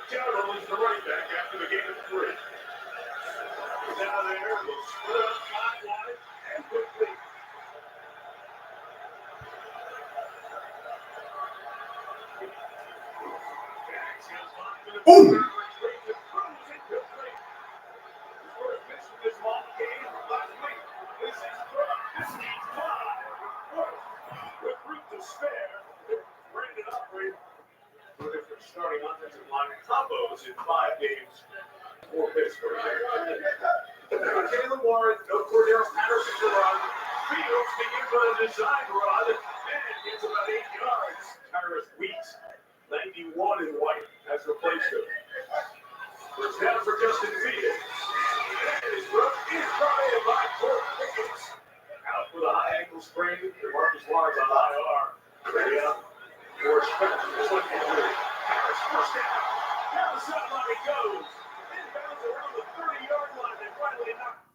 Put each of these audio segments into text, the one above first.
Cowboys, the running back after the game of 3. Now there, will split up 5 wide and quickly. Boom! Starting offensive line combos in 5 games for Pittsburgh. Jalen Warren, no Cordell Patterson to run. Fields begins with a design run and gets about 8 yards. Tyrus Wheat, 91 in white, has replaced him. First down for Justin Fields. And his run is brought in by Corey Pickens. Out with a high ankle sprain. DeMarvion Overshown on IR. Ready up for Spectre. Harris first down. Down the sideline it goes. Inbounds around the 30-yard line and finally knocked.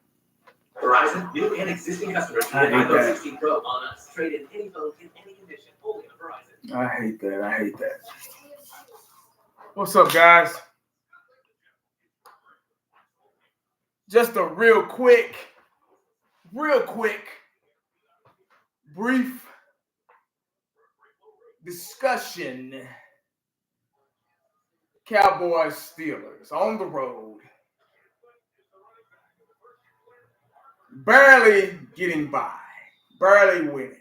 Verizon, new and existing customers can get iPhone 16 Pro on us. Trade in any phone in any condition. Only on Verizon. I hate that. What's up, guys? Just a real quick, brief discussion. Cowboys Steelers on the road. Barely getting by. Barely winning.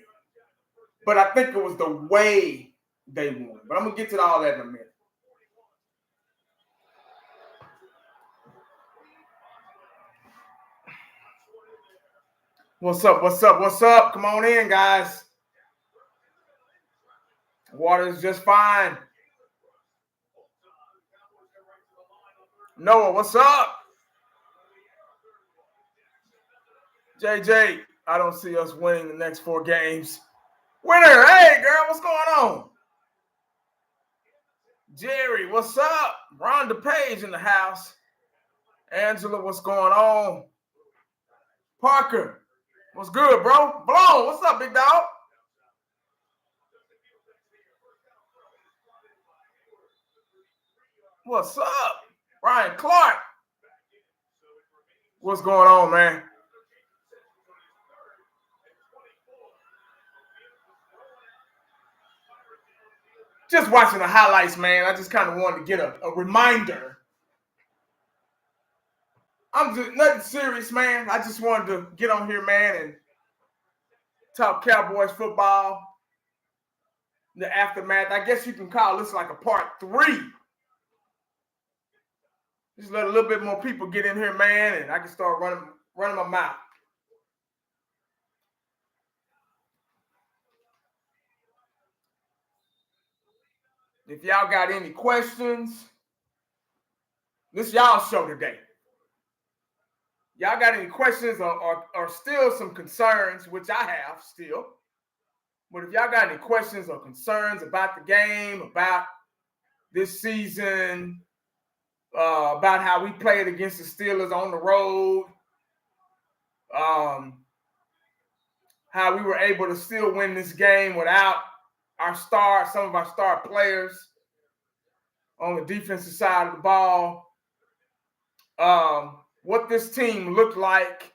But I think it was the way they won. But I'm going to get to all that in a minute. What's up? Come on in, guys. Water's just fine. Noah, what's up? JJ, I don't see us winning the next 4 games. Winner, hey, girl, what's going on? Jerry, what's up? Rhonda Page in the house. Angela, what's going on? Parker, what's good, bro? Blow, what's up, big dog? What's up? Ryan Clark. What's going on, man? Just watching the highlights, man. I just kind of wanted to get a reminder. I'm just nothing serious, man. I just wanted to get on here, man, and talk Cowboys football. The aftermath. I guess you can call this like a part 3. Just let a little bit more people get in here, man, and I can start running my mouth. If y'all got any questions, this is y'all show today. Y'all got any questions or still some concerns, which I have still. But if y'all got any questions or concerns about the game, about this season, about how we played against the Steelers on the road, how we were able to still win this game without some of our star players on the defensive side of the ball, what this team looked like.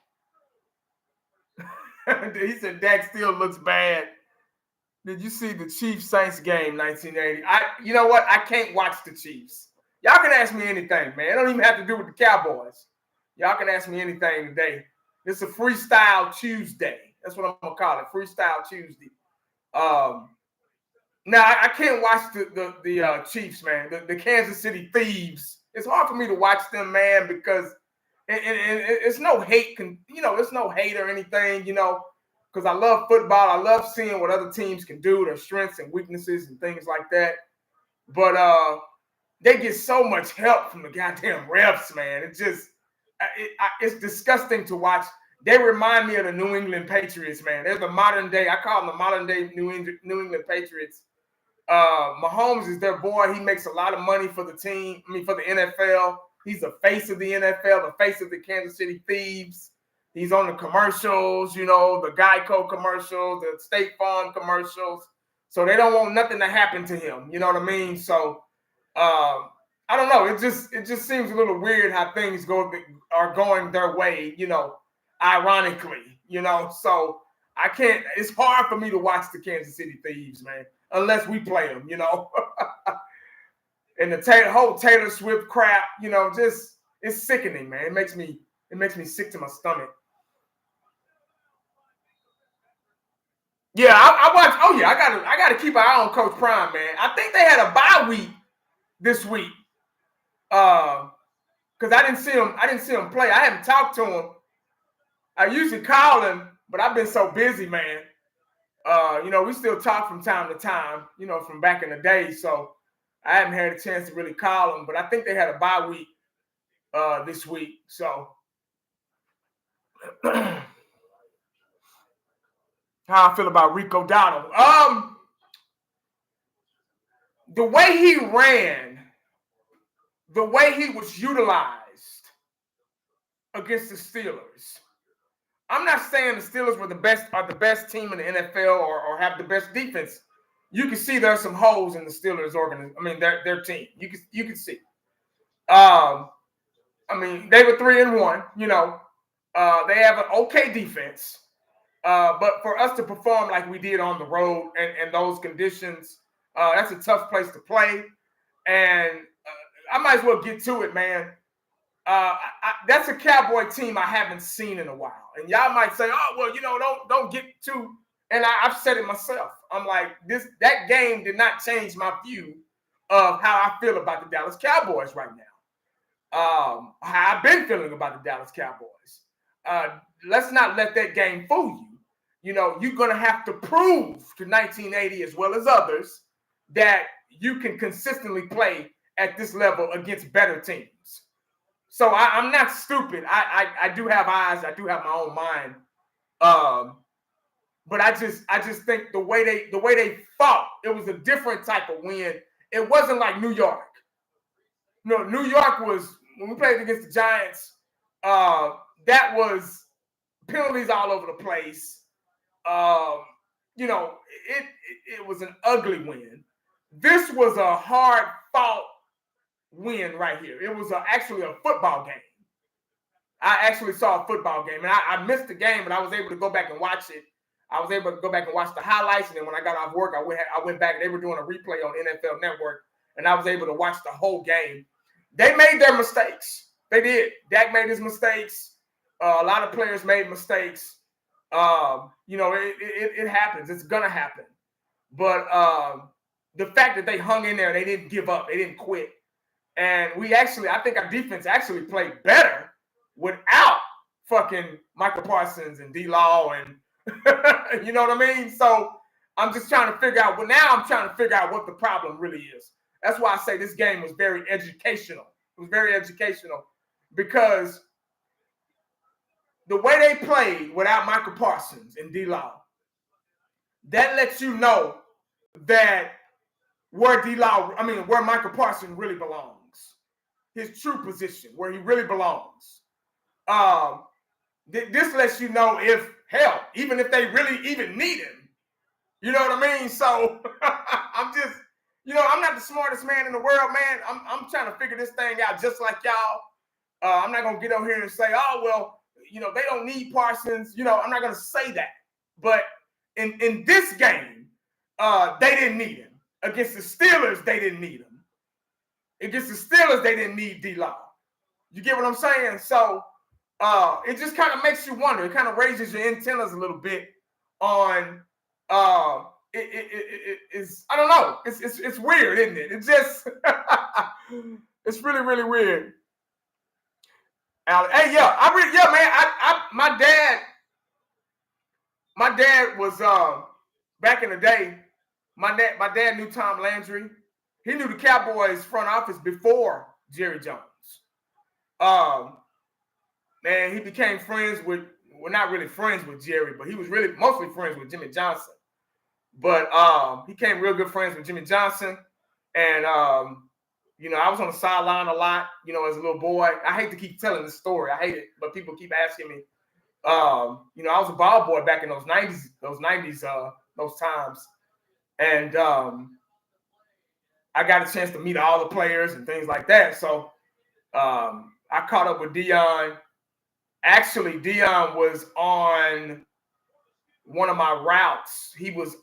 He said Dak still looks bad. Did you see the Chiefs-Saints game 1980? You know what? I can't watch the Chiefs. Y'all can ask me anything, man. It don't even have to do with the Cowboys. Y'all can ask me anything today. It's a Freestyle Tuesday. That's what I'm going to call it, Freestyle Tuesday. Now, I can't watch the Chiefs, man, the Kansas City Thieves. It's hard for me to watch them, man, because it's no hate, it's no hate or anything, because I love football. I love seeing what other teams can do, their strengths and weaknesses and things like that. But they get so much help from the goddamn refs, man. It's disgusting to watch. They remind me of the New England Patriots, man. They're the modern day. I call them the modern day New England Patriots. Mahomes is their boy. He makes a lot of money for the team. For the NFL. He's the face of the NFL, the face of the Kansas City Thieves. He's on the commercials, you know, the Geico commercials, the State Farm commercials. So they don't want nothing to happen to him. You know what I mean? So I don't know. It just seems a little weird how things are going their way, you know, ironically, you know. So I can't. It's hard for me to watch the Kansas City Thieves, man, unless we play them, you know. And the whole Taylor Swift crap, you know, just it's sickening, man. It makes me sick to my stomach. Yeah, I watched. Oh yeah, I gotta keep an eye on Coach Prime, man. I think they had a bye week this week. Because I didn't see him play. I haven't talked to him. I usually call him, but I've been so busy, man. You know, we still talk from time to time, you know, from back in the day. So I haven't had a chance to really call him, but I think they had a bye week this week. So how I feel about Rico Dotto. The way he ran, the way he was utilized against the Steelers. I'm not saying the Steelers are the best team in the NFL or have the best defense. You can see there's some holes in the Steelers organization. I mean, their team. You can see. I mean, they were 3-1. You know, they have an okay defense. But for us to perform like we did on the road and those conditions, that's a tough place to play. And I might as well get to it, man. That's a Cowboy team I haven't seen in a while. And y'all might say, oh, well, you know, don't get too. And I've said it myself. I'm like, that game did not change my view of how I feel about the Dallas Cowboys right now. How I've been feeling about the Dallas Cowboys. Let's not let that game fool you. You know, you're going to have to prove to 1980 as well as others that you can consistently play at this level against better teams. So I'm not stupid. I do have eyes. I do have my own mind. But I just think the way they fought, it was a different type of win. It wasn't like New York. No, New York was, when we played against the Giants, that was penalties all over the place. You know, it was an ugly win. This was a hard fought win right here. It was actually a football game. I actually saw a football game, and I missed the game, but I was able to go back and watch it. I was able to go back and watch the highlights, and then when I got off work, I went back, and they were doing a replay on NFL Network, and I was able to watch the whole game. They made their mistakes. They did. Dak made his mistakes. A lot of players made mistakes. You know, it happens. It's gonna happen. But the fact that they hung in there, they didn't give up, they didn't quit. And I think our defense actually played better without fucking Michael Parsons and D-Law and you know what I mean? So I'm just trying to figure out, I'm trying to figure out what the problem really is. That's why I say this game was very educational. It was very educational because the way they played without Michael Parsons and D-Law, that lets you know that where Michael Parsons really belongs, his true position, where he really belongs. This lets you know even if they really even need him, you know what I mean? So I'm just, you know, I'm not the smartest man in the world, man. I'm trying to figure this thing out just like y'all. I'm not gonna get on here and say, oh well, you know, they don't need Parsons. You know, I'm not gonna say that. But in this game, they didn't need him. Against the Steelers, they didn't need him. Against the Steelers, they didn't need D-Law. You get what I'm saying? So it just kind of makes you wonder. It kind of raises your antennas a little bit on it's I don't know. It's weird, isn't it? It's just it's really, really weird. Hey, man. My dad was back in the day. My dad knew Tom Landry. He knew the Cowboys front office before Jerry Jones. Man, he became not really friends with Jerry, but he was really mostly friends with Jimmy Johnson. But he became real good friends with Jimmy Johnson. And, you know, I was on the sideline a lot, you know, as a little boy. I hate to keep telling this story. I hate it, but people keep asking me You know, I was a ball boy back in those 90s, those times. And I got a chance to meet all the players and things like that. So I caught up with Dion. Actually, Dion was on one of my routes. He was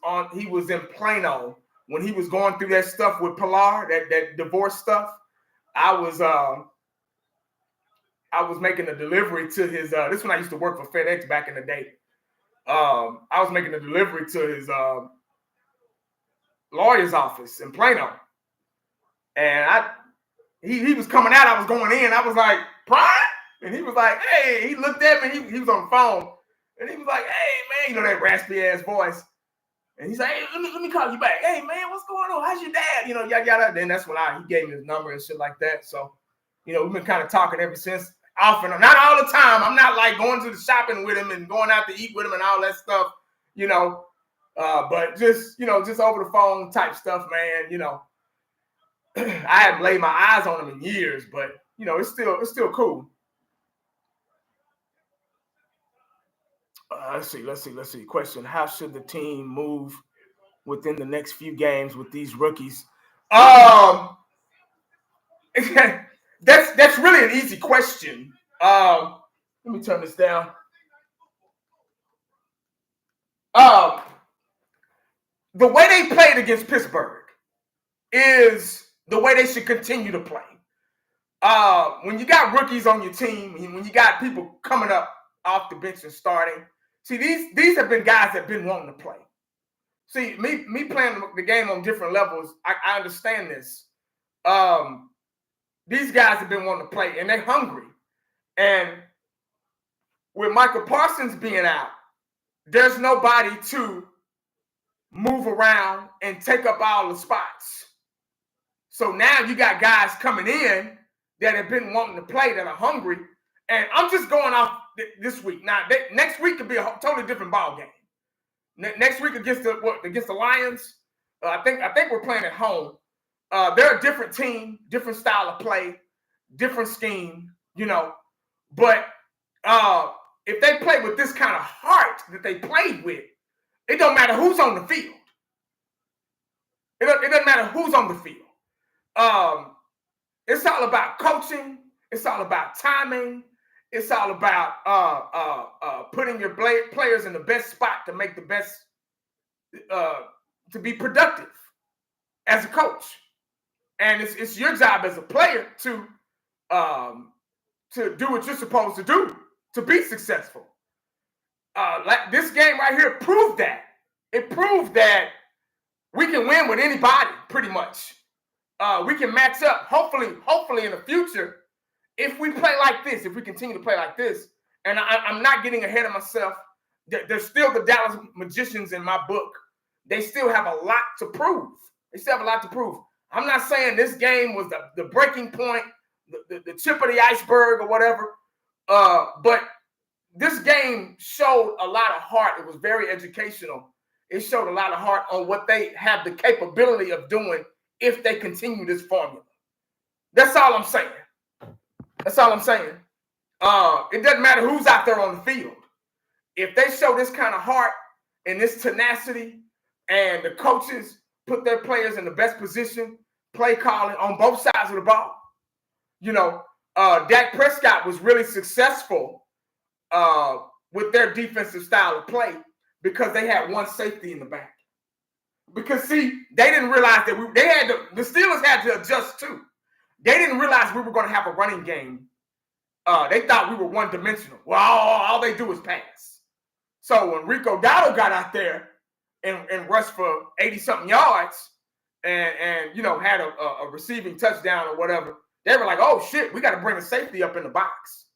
in Plano when he was going through that stuff with Pilar, that divorce stuff. I was making a delivery to his this is when I used to work for FedEx back in the day. I was making a delivery to his lawyer's office in Plano. And he was coming out, I was going in. I was like, Brian? And he was like, hey, he looked at me, he was on the phone. And he was like, hey, man, you know that raspy ass voice. And he's like, hey, let me call you back. Hey, man, what's going on? How's your dad? You know, yada, yada. Then that's when he gave me his number and shit like that. So, you know, we've been kind of talking ever since. Often, not all the time. I'm not like going to the shopping with him and going out to eat with him and all that stuff, you know. But just, you know, just over the phone type stuff, man, you know. I haven't laid my eyes on him in years, but, you know, it's still cool. Let's see. Question: how should the team move within the next few games with these rookies? That's really an easy question. Let me turn this down. The way they played against Pittsburgh is the way they should continue to play. When you got rookies on your team, when you got people coming up off the bench and starting, see, these have been guys that have been wanting to play. See, me playing the game on different levels, I understand this. These guys have been wanting to play, and they're hungry. And with Michael Parsons being out, there's nobody to move around and take up all the spots. So now you got guys coming in that have been wanting to play, that are hungry. And I'm just going off this week. Now, next week could be a totally different ball game. Next week against the Lions, I think we're playing at home. They're a different team, different style of play, different scheme, you know. But if they play with this kind of heart that they played with, it don't matter who's on the field. It doesn't matter who's on the field. It's all about coaching. It's all about timing. It's all about putting your players in the best spot to make the best, to be productive as a coach. And it's your job as a player to do what you're supposed to do to be successful. Like this game right here proved that. It proved that we can win with anybody, pretty much. We can match up, hopefully in the future, if we play like this, if we continue to play like this. And I'm not getting ahead of myself. There's still the Dallas Magicians in my book. They still have a lot to prove. I'm not saying this game was the breaking point, the tip of the iceberg or whatever. But this game showed a lot of heart. It was very educational. It showed a lot of heart on what they have the capability of doing if they continue this formula. That's all I'm saying. It doesn't matter who's out there on the field. If they show this kind of heart and this tenacity, and the coaches put their players in the best position, play calling on both sides of the ball. You know, Dak Prescott was really successful with their defensive style of play because they had one safety in the back. Because, see, they didn't realize that the Steelers had to adjust too. They didn't realize we were going to have a running game. They thought we were one-dimensional. Well, all they do is pass. So when Rico Dowdle got out there and rushed for 80-something yards and you know, had a receiving touchdown or whatever, they were like, oh, shit, we got to bring a safety up in the box.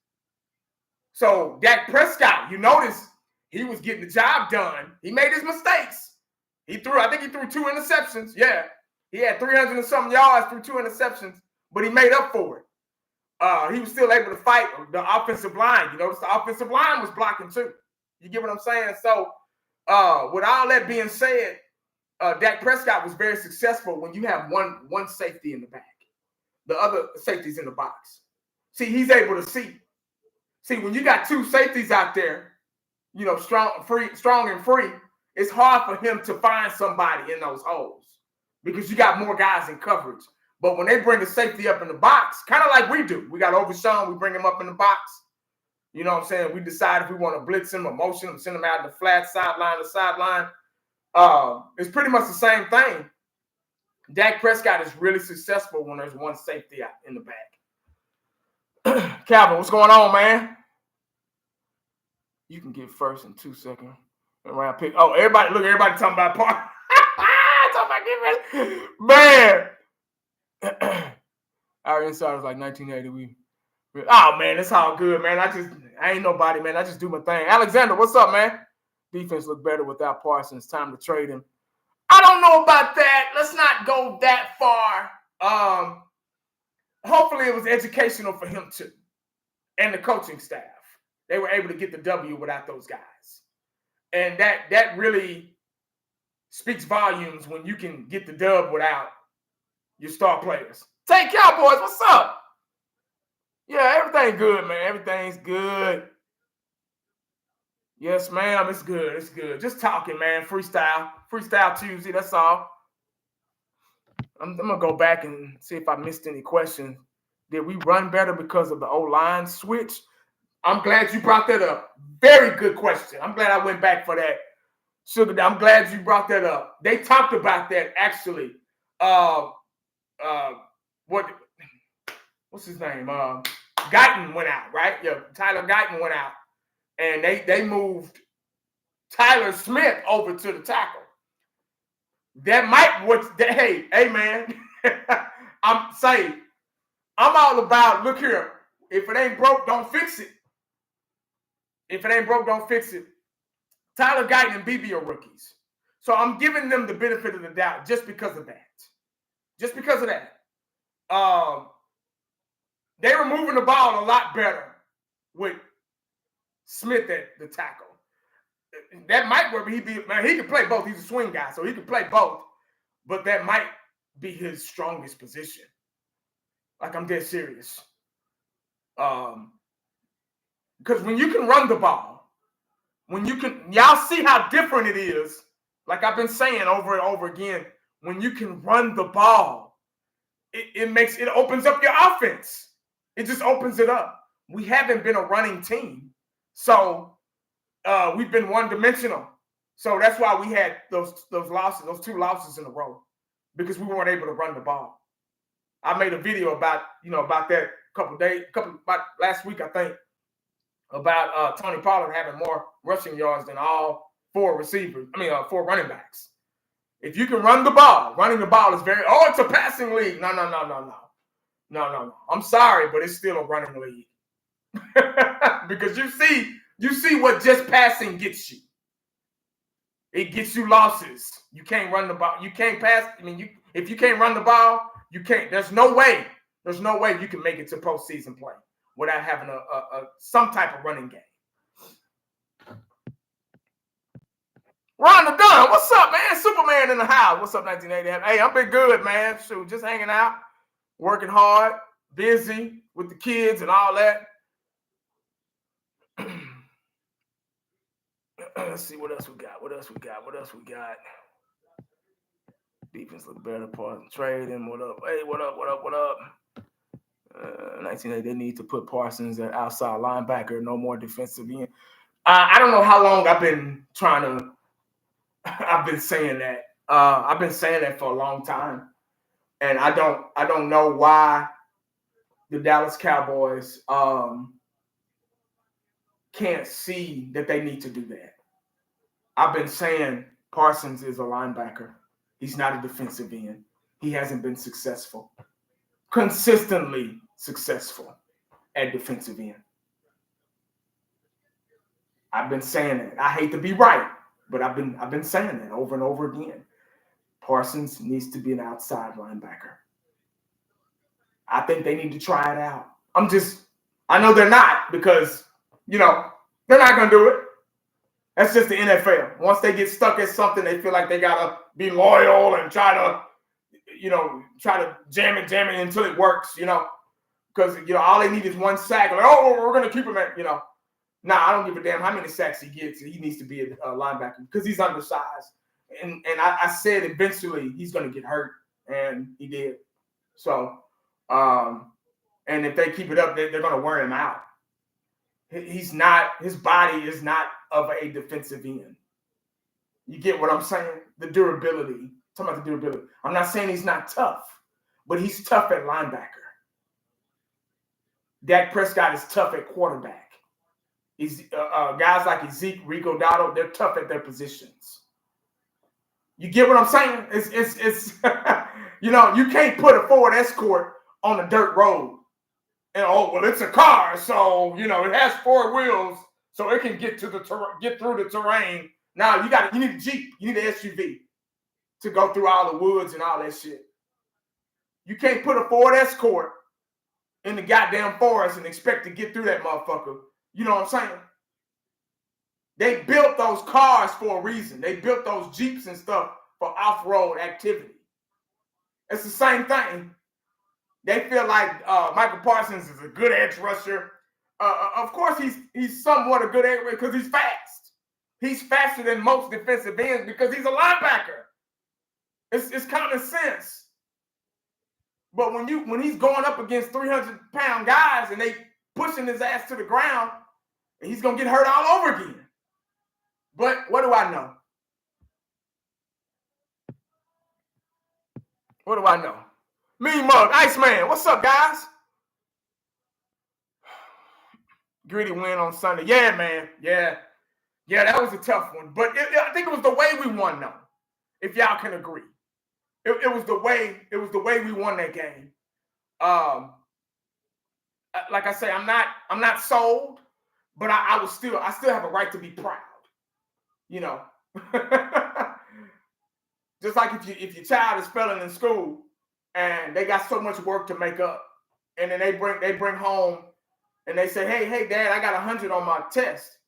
So Dak Prescott, you notice he was getting the job done. He made his mistakes. I think he threw 2 interceptions. Yeah, he had 300 and something yards through 2 interceptions, but he made up for it. He was still able to fight the offensive line. You notice the offensive line was blocking too. You get what I'm saying? So with all that being said, Dak Prescott was very successful when you have one safety in the back. The other safety's in the box. See, he's able to see. See, when you got 2 safeties out there strong and free, it's hard for him to find somebody in those holes because you got more guys in coverage. But when they bring the safety up in the box, kind of like we do, we got Overshown, we bring him up in the box. You know what I'm saying? We decide if we want to blitz him or motion him, send him out in the flat sideline to sideline. It's pretty much the same thing. Dak Prescott is really successful when there's one safety out in the back. Calvin, what's going on, man? You can get first in 2 seconds. Round pick. Oh, everybody talking about Parsons. Talking about man. Our insiders like 1980. Oh man, it's all good, man. I ain't nobody, man. I just do my thing. Alexander, what's up, man? Defense look better without Parsons. Time to trade him. I don't know about that. Let's not go that far. Hopefully it was educational for him too. And the coaching staff. They were able to get the W without those guys. And that really speaks volumes when you can get the dub without your star players. Take Cowboys, what's up? Yeah, everything good, man. Everything's good. Yes, ma'am. It's good. It's good. Just talking, man. Freestyle Tuesday. That's all. I'm going to go back and see if I missed any questions. Did we run better because of the O-line switch? I'm glad you brought that up. Very good question. I'm glad I went back for that. Sugar, I'm glad you brought that up. They talked about that, actually. What's his name? Guyton went out, right? Yeah, Tyler Guyton went out. And they moved Tyler Smith over to the tackle. That might hey man, I'm all about, look here, if it ain't broke, don't fix it. If it ain't broke, don't fix it. Tyler Guyton and BB are rookies. So I'm giving them the benefit of the doubt just because of that. Just because of that. They were moving the ball a lot better with Smith at the tackle. That might work. He can play both. He's a swing guy, so he can play both. But that might be his strongest position. Like, I'm dead serious. Because when you can run the ball, y'all see how different it is. Like I've been saying over and over again, when you can run the ball, it opens up your offense. It just opens it up. We haven't been a running team. So we've been one-dimensional. So that's why we had those losses, those 2 losses in a row, because we weren't able to run the ball. I made a video about that about last week, I think, about Tony Pollard having more rushing yards than all 4 running backs. If you can run the ball, running the ball is it's a passing league. No. I'm sorry, but it's still a running league. Because you see what just passing gets you. It gets you losses. You can't run the ball. You can't pass. If you can't run the ball, you can't. There's no way you can make it to postseason play without having some type of running game. Ron the Dunn, what's up, man? Superman in the house. What's up, 1980? Hey, I've been good, man. Shoot, just hanging out, working hard, busy with the kids and all that. Let's see what else we got. Defense look better. Parsons trading. What up? Hey, what up? 1980, they need to put Parsons at outside linebacker. No more defensive end. I don't know how long I've been saying that. I've been saying that for a long time. And I don't know why the Dallas Cowboys can't see that they need to do that. I've been saying Parsons is a linebacker. He's not a defensive end. He hasn't been consistently successful at defensive end. I've been saying that. I hate to be right, but I've been saying that over and over again. Parsons needs to be an outside linebacker. I think they need to try it out. I know they're not, because, they're not going to do it. That's just the NFL. Once they get stuck at something, they feel like they got to be loyal and try to jam it until it works, because, all they need is one sack. Like, we're going to keep him at, I don't give a damn how many sacks he gets. He needs to be a linebacker because he's undersized. And I said eventually he's going to get hurt, and he did. So, and if they keep it up, they're going to wear him out. His body is not of a defensive end. You get what I'm saying? The durability. I'm talking about the durability. I'm not saying he's not tough, but he's tough at linebacker. Dak Prescott is tough at quarterback. Guys like Ezekiel Elliott, they're tough at their positions. You get what I'm saying? It's you know, you can't put a Ford Escort on a dirt road. And it's a car, so you know it has 4 wheels, so it can get through the terrain. Now you need a Jeep, you need an SUV to go through all the woods and all that shit. You can't put a Ford Escort in the goddamn forest and expect to get through that motherfucker. You know what I'm saying? They built those cars for a reason. They built those Jeeps and stuff for off-road activity. It's the same thing. They feel like Michael Parsons is a good edge rusher. Of course, he's somewhat a good edge rusher because he's fast. He's faster than most defensive ends because he's a linebacker. It's common sense. But when he's going up against 300-pound guys and they pushing his ass to the ground, he's gonna get hurt all over again. But what do I know? What do I know? Mean Mug, Iceman, what's up, guys? Gritty win on Sunday. Yeah, man. Yeah, that was a tough one. But I think it was the way we won, though. If y'all can agree, it was the way we won that game. Like I say, I'm not sold, but I still have a right to be proud. You know, just like if your child is failing in school. And they got so much work to make up. And then they bring home and they say, hey, Dad, I got 100 on my test.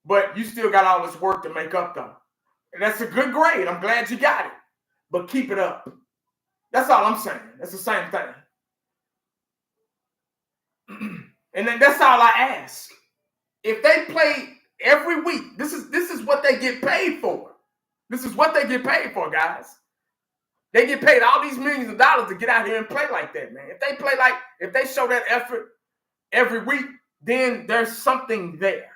But you still got all this work to make up, though. And that's a good grade. I'm glad you got it. But keep it up. That's all I'm saying. That's the same thing. And then that's all I ask. If they play every week, this is what they get paid for. This is what they get paid for, guys. They get paid all these millions of dollars to get out here and play like that, man. If they show that effort every week, then there's something there.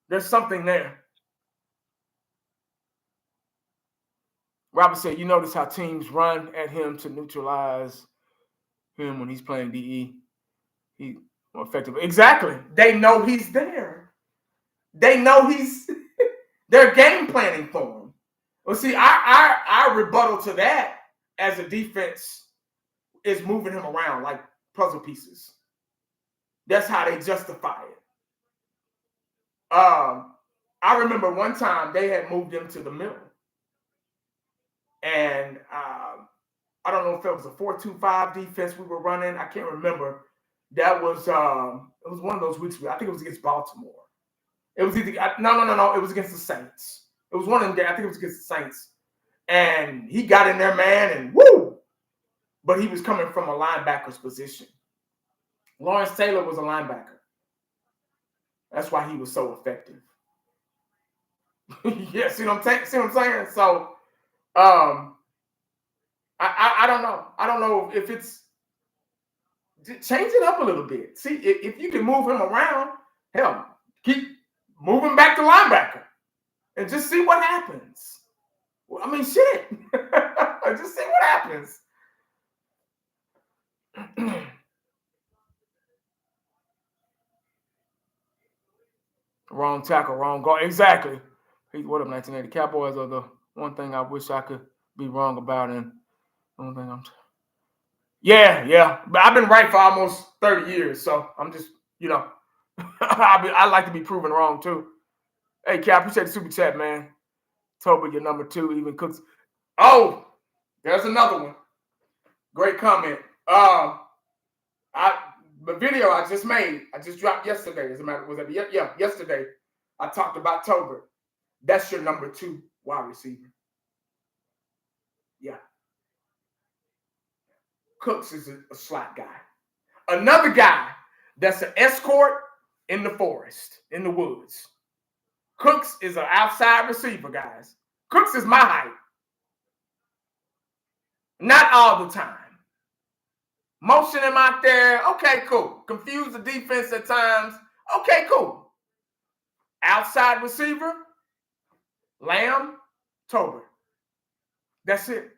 There's something there. Robert said, you notice how teams run at him to neutralize him when he's playing DE. He's more effective. Exactly. They know he's there. They know they're game planning for him. Well, see, our rebuttal to that as a defense is moving him around like puzzle pieces. That's how they justify it. I remember one time they had moved him to the middle. And I don't know if it was a 4-2-5 defense we were running. I can't remember. That was it was one of those weeks. I think it was against Baltimore. It was either no. It was against the Saints. It was one of them days. I think it was against the Saints. And he got in there, man, and woo! But he was coming from a linebacker's position. Lawrence Taylor was a linebacker. That's why he was so effective. Yeah, see what I'm saying? So, I don't know. I don't know if it's change it up a little bit. See, if you can move him around, hell, keep moving back to linebacker and just see what happens. Well, I mean, shit. Just see what happens. Wrong tackle, wrong goal. Exactly. What up, 1980? Cowboys are the one thing I wish I could be wrong about, and one thing yeah. But I've been right for almost 30 years, so I'm just, I like to be proven wrong too. Hey, Cal, appreciate the super chat, man. Toby, you're number 2, even Cooks. Oh, there's another one. Great comment. The video I just made, I just dropped yesterday. As a matter, was that yesterday? I talked about Tolbert. That's your number 2 wide receiver. Yeah. Cooks is a slot guy. Another guy that's an escort in the forest, in the woods. Cooks is an outside receiver, guys. Cooks is my height. Not all the time. Motion him out there. Okay, cool. Confuse the defense at times. Okay, cool. Outside receiver, Lamb, Tolbert. That's it.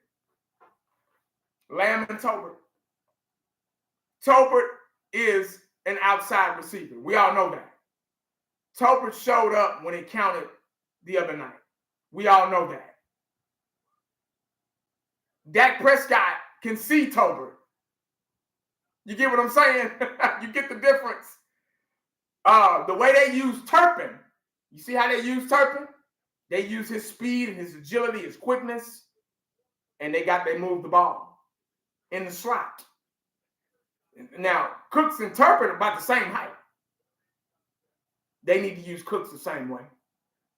Lamb and Tolbert. Tolbert is an outside receiver. We all know that. Tolbert showed up when it counted the other night. We all know that. Dak Prescott can see Tolbert. You get what I'm saying? You get the difference. The way they use Turpin, you see how they use Turpin? They use his speed and his agility, his quickness, and they move the ball in the slot. Now, Cooks and Turpin are about the same height. They need to use Cooks the same way.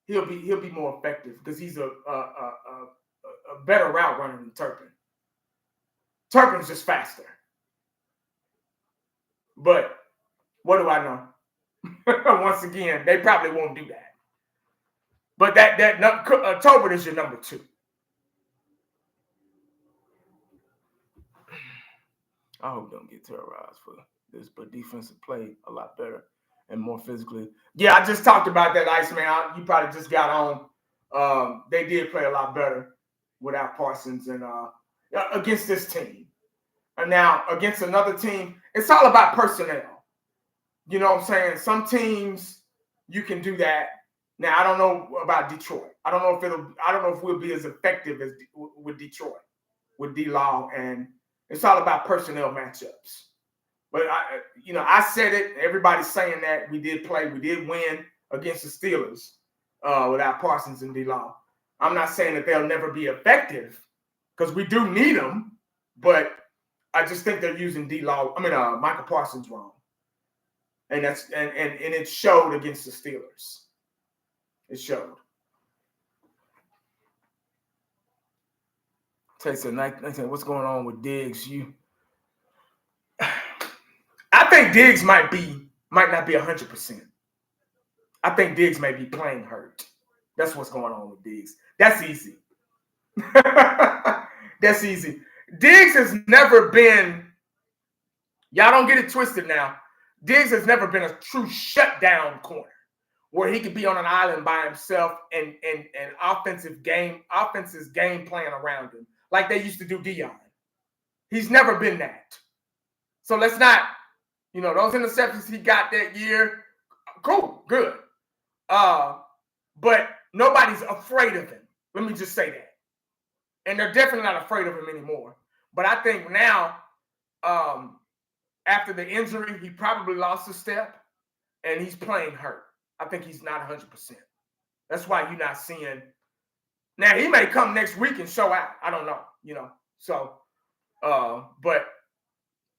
He'll be more effective because he's a better route runner than Turpin. Turpin's just faster. But what do I know? Once again, they probably won't do that. But Tolbert is your number 2. I hope we don't get terrorized for this, but defensive play a lot better and more physically. Yeah, I just talked about that, Iceman. You probably just got on. They did play a lot better without Parsons and against this team. And now against another team, it's all about personnel. You know what I'm saying? Some teams you can do that. Now I don't know about Detroit. I don't know if we'll be as effective as with Detroit, with D-Law, and it's all about personnel matchups. But I said it. Everybody's saying that we did win against the Steelers without Parsons and D-Law. I'm not saying that they'll never be effective because we do need them, but I just think they're using Michael Parsons wrong. And it showed against the Steelers. It showed. Tyson, what's going on with Diggs? I think Diggs might not be 100%. I think Diggs may be playing hurt. That's what's going on with Diggs. That's easy. That's easy. Diggs has never been, y'all don't get it twisted now. Diggs has never been a true shutdown corner where he could be on an island by himself and offenses game plan around him like they used to do Dion. He's never been that. So let's not, those interceptions he got that year, cool, good. But nobody's afraid of him. Let me just say that. And they're definitely not afraid of him anymore. But I think now, after the injury, he probably lost a step and he's playing hurt. I think he's not 100%. That's why you're not seeing. Now, he may come next week and show out. I don't know, So, but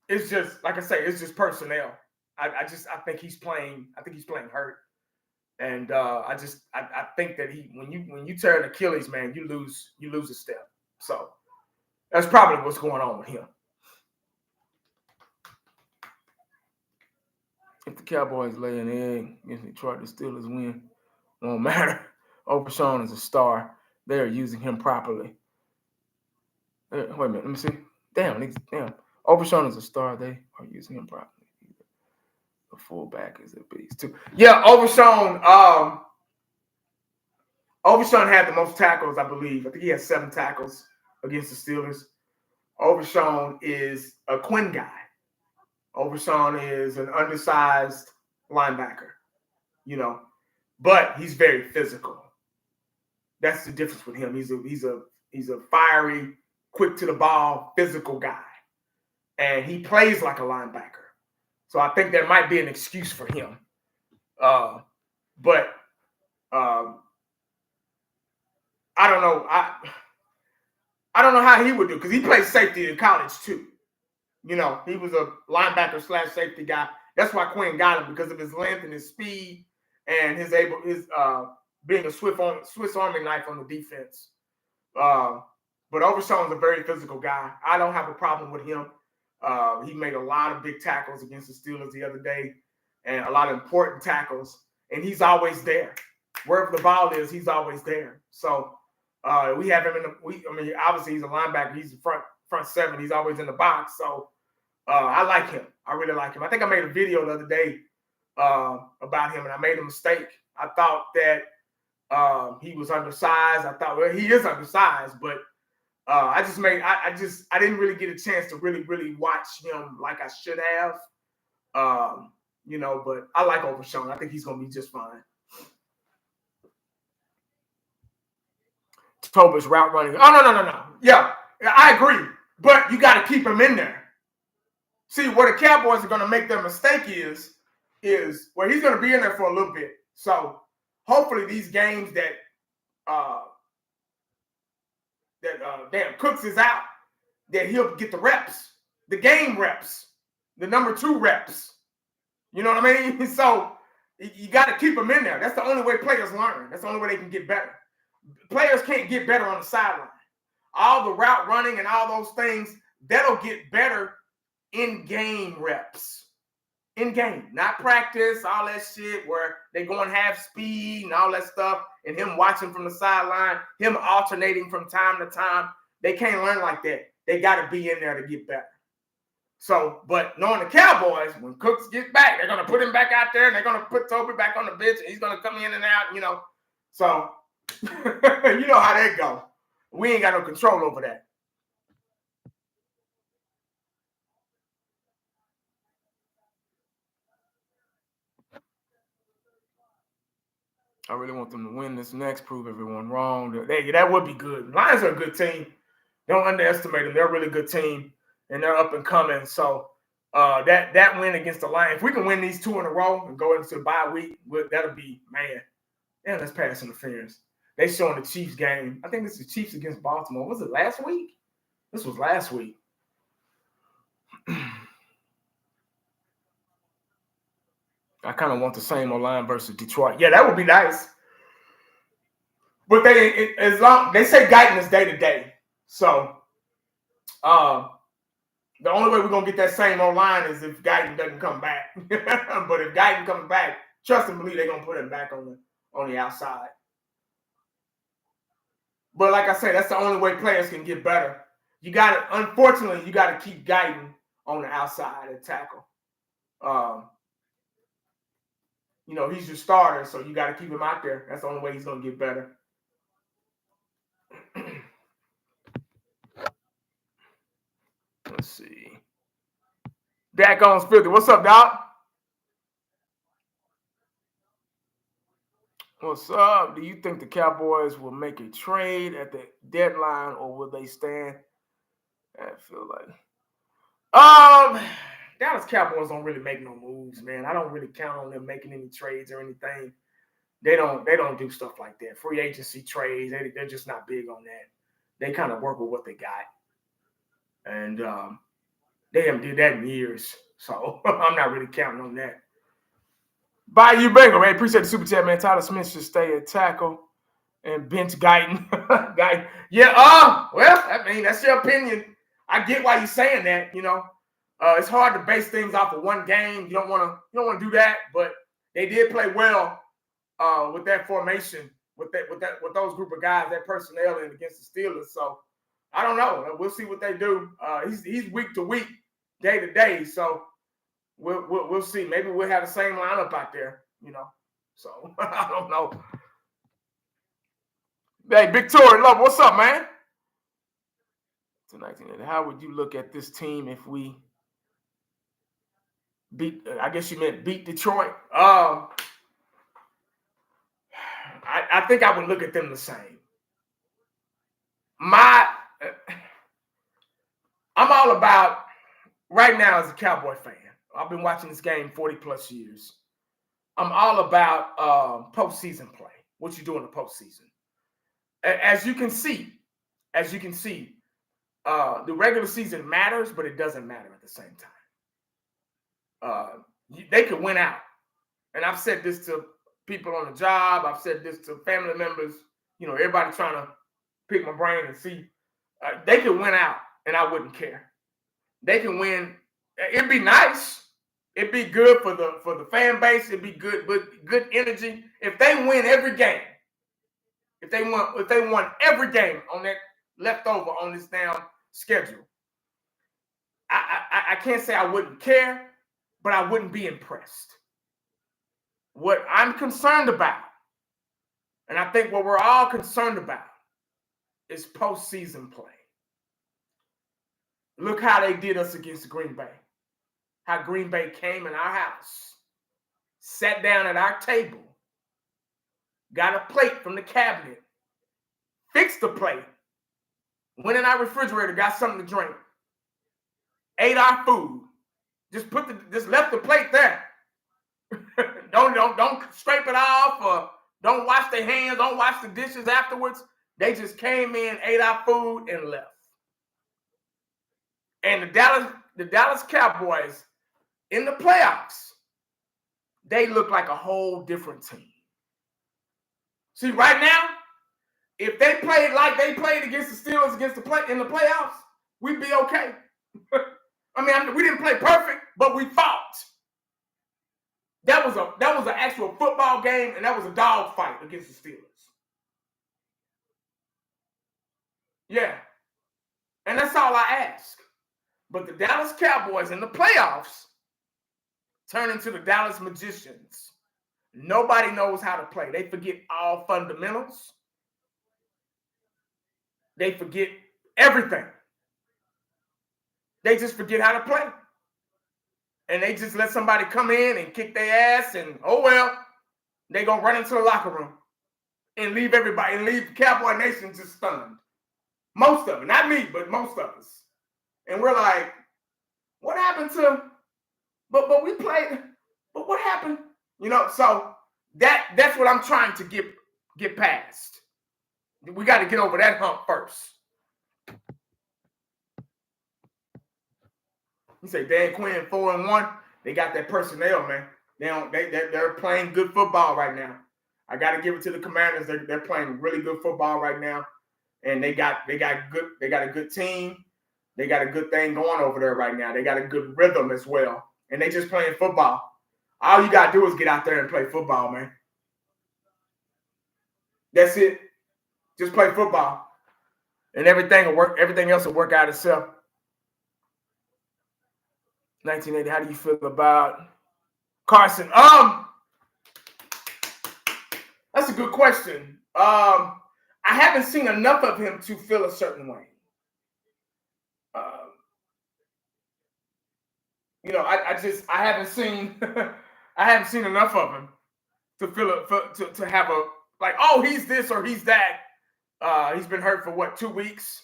it's just, like I say, it's just personnel. I think he's playing hurt. And I think that when you tear an Achilles, man, you lose a step. So that's probably what's going on with him. If the Cowboys lay an egg against Detroit, the Steelers win. Won't matter. Overshown is a star. They are using him properly. Wait a minute. Let me see. Damn. Overshown is a star. They are using him properly. The fullback is a beast too. Yeah, Overshown. Overshown had the most tackles, I believe. I think he had 7 tackles against the Steelers. Overshown is a Quinn guy. Overshown is an undersized linebacker, but he's very physical. That's the difference with him. He's a fiery, quick to the ball, physical guy, and he plays like a linebacker. So I think there might be an excuse for him, but I don't know. I don't know how he would do because he played safety in college too. He was a linebacker / safety guy. That's why Quinn got him, because of his length and his speed and his being a Swiss Army knife on the defense. But Overshown's a very physical guy. I don't have a problem with him. He made a lot of big tackles against the Steelers the other day, and a lot of important tackles, and he's always there. Wherever the ball is, he's always there. So we have him obviously he's a linebacker. He's the front seven. He's always in the box. So I like him. I really like him. I think I made a video the other day about him, and I made a mistake. I thought that he was undersized. I thought, well, he is undersized, but I didn't really get a chance to really watch him like I should have. But I like Overshown. I think he's gonna be just fine. Tobin's route running. Oh, no. Yeah, I agree. But you got to keep him in there. See, where the Cowboys are going to make their mistake is where he's going to be in there for a little bit. So hopefully these games that Cooks is out, that he'll get the reps, the game reps, the number 2 reps. You know what I mean? So you got to keep him in there. That's the only way players learn. That's the only way they can get better. Players can't get better on the sideline. All the route running and all those things, that'll get better in game reps. In game, not practice, all that shit where they going half speed and all that stuff, and him watching from the sideline, him alternating from time to time. They can't learn like that. They got to be in there to get better. So, but knowing the Cowboys, when Cooks gets back, they're going to put him back out there, and they're going to put Toby back on the bench, and he's going to come in and out, So, you know how that go. We ain't got no control over that. I really want them to win this next, prove everyone wrong. That would be good. Lions are a good team. Don't underestimate them. They're a really good team, and they're up and coming. So that win against the Lions, if we can win these 2 in a row and go into the bye week, that'll be, man, that's pass interference. They showing the Chiefs game. I think this is Chiefs against Baltimore. Was it last week? This was last week. I kind of want the same O-line versus Detroit. Yeah, that would be nice. But they say Guyton is day to day. So the only way we're gonna get that same O-line is if Guyton doesn't come back. But if Guyton comes back, trust and believe they're gonna put him back on the outside. But like I said, that's the only way players can get better. Unfortunately, you got to keep Guyton on the outside and tackle. He's your starter, so you got to keep him out there. That's the only way he's going to get better. Let's see. Dak Owens 50. What's up, Doc? What's up? Do you think the Cowboys will make a trade at the deadline, or will they stand? I feel like Dallas Cowboys don't really make no moves, man. I don't really count on them making any trades or anything. They don't do stuff like that. Free agency trades, they're just not big on that. They kind of work with what they got. And they haven't did that in years. So I'm not really counting on that. Bayou Bengal, man. Appreciate the super chat, man. Tyler Smith should stay at tackle and bench Guyton. Yeah, well, that's your opinion. I get why you're saying that, It's hard to base things off of one game. You don't want to do that, but they did play well with that formation, with those group of guys, that personnel, and against the Steelers. So I don't know. We'll see what they do. He's week to week, day to day. So we'll see. Maybe we'll have the same lineup out there, So I don't know. Hey, Victoria Love, what's up, man? How would you look at this team if we beat? I guess you meant beat Detroit. I think I would look at them the same. I'm all about right now as a Cowboy fan. I've been watching this game 40 plus years. I'm all about postseason play. What you do in the postseason. As you can see, the regular season matters, but it doesn't matter at the same time. They could win out. And I've said this to people on the job. I've said this to family members. Everybody trying to pick my brain and see. They could win out, and I wouldn't care. They can win. It'd be nice. It'd be good for the fan base. It'd be good energy if they win every game. If they won every game on that leftover on this damn schedule, I can't say I wouldn't care, but I wouldn't be impressed. What I'm concerned about, and I think what we're all concerned about, is postseason play. Look how they did us against Green Bay. How Green Bay came in our house, sat down at our table, got a plate from the cabinet, fixed the plate, went in our refrigerator, got something to drink, ate our food, just left the plate there. Don't scrape it off or don't wash their hands, don't wash the dishes afterwards. They just came in, ate our food, and left. And the Dallas Cowboys in the playoffs, they look like a whole different team. See, right now, if they played like they played against the Steelers in the playoffs, we'd be okay. I mean, we didn't play perfect, but we fought. That was an actual football game, and that was a dog fight against the Steelers. Yeah. And that's all I ask. But the Dallas Cowboys in the playoffs turn into the Dallas Magicians. Nobody knows how to play. They forget all fundamentals. They forget everything. They just forget how to play. And they just let somebody come in and kick their ass, and oh well, they gonna run into the locker room and leave everybody and leave Cowboy Nation just stunned. Most of it, not me, but most of us. And we're like, what happened to? But we played. But what happened? You know, so that's what I'm trying to get past. We got to get over that hump first. You say Dan Quinn 4-1. They got that personnel, man. They're playing good football right now. I got to give it to the Commanders. They're playing really good football right now, and they got a good team. They got a good thing going over there right now. They got a good rhythm as well, and they just playing football. All you got to do is get out there and play football, man. That's it. Just play football, and everything will work. Everything else will work out itself. 1980. How do you feel about Carson? That's a good question. I haven't seen enough of him to feel a certain way. I haven't seen I haven't seen enough of him to feel to have a like, oh, he's this or he's that. He's been hurt for what, 2 weeks.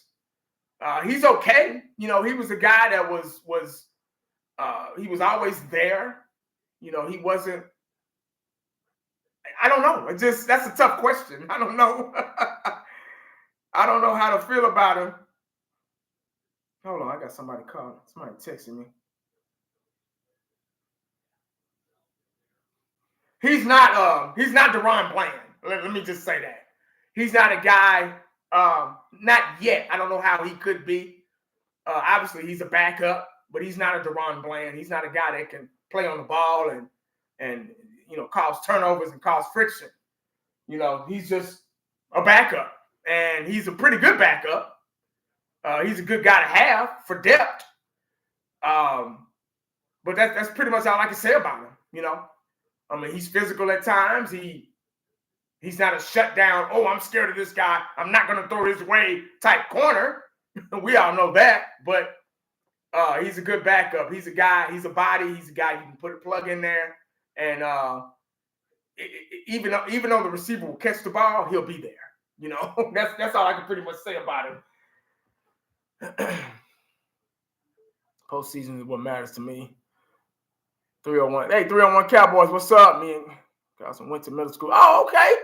He's okay. You know, he was a guy that was he was always there. You know, he wasn't. I don't know. That's a tough question. I don't know. I don't know how to feel about him. Hold on, I got somebody calling. Somebody texting me. He's not DeRon Bland. Let me just say that. He's not a guy, not yet. I don't know how he could be. Obviously, he's a backup, but he's not a DeRon Bland. He's not a guy that can play on the ball and you know, cause turnovers and cause friction. You know, he's just a backup, and he's a pretty good backup. He's a good guy to have for depth. But that's pretty much all I can say about him. You know, I mean, he's physical at times. He's not a shutdown. Oh, I'm scared of this guy, I'm not going to throw his way type corner. We all know that, but he's a good backup. He's a guy. He's a body. He's a guy you can put a plug in there, and even though the receiver will catch the ball, he'll be there. You know, that's all I can pretty much say about him. Postseason is what matters to me. 301. Hey, 301 Cowboys, what's up? Me and Carson went to middle school. Oh, okay.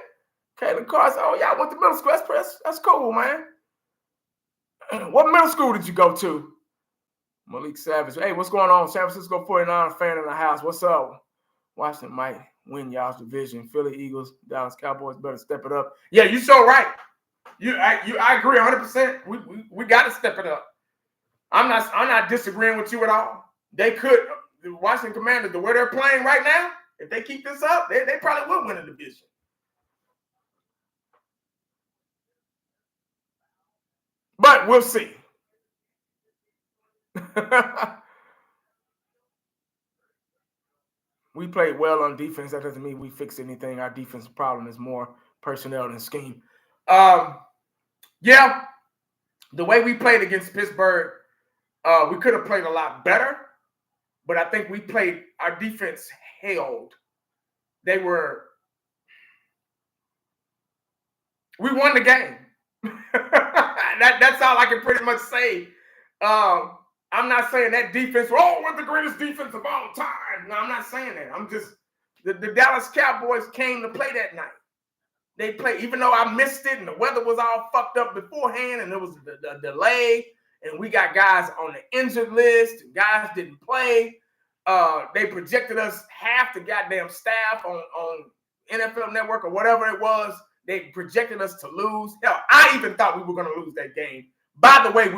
Caleb Carson. Oh, yeah, I went to middle school. That's cool, man. What middle school did you go to? Malik Savage. Hey, what's going on? San Francisco 49er fan in the house. What's up? Washington might win y'all's division. Philly Eagles, Dallas Cowboys better step it up. Yeah, you're so right. I agree 100%. We got to step it up. I'm not disagreeing with you at all. They could. the Washington Commanders, the way they're playing right now, if they keep this up, they probably will win a division. But we'll see. We played well on defense. That doesn't mean we fix anything. Our defensive problem is more personnel than scheme. Yeah, the way we played against Pittsburgh, we could have played a lot better, but I think our defense held. We won the game. That's all I can pretty much say. I'm not saying that defense, we're the greatest defense of all time. No, I'm not saying that. I'm just, the Dallas Cowboys came to play that night. They played, even though I missed it and the weather was all fucked up beforehand and there was a delay and we got guys on the injured list, guys didn't play. They projected us half the goddamn staff on NFL Network or whatever it was. They projected us to lose. Hell, I even thought we were going to lose that game. By the way,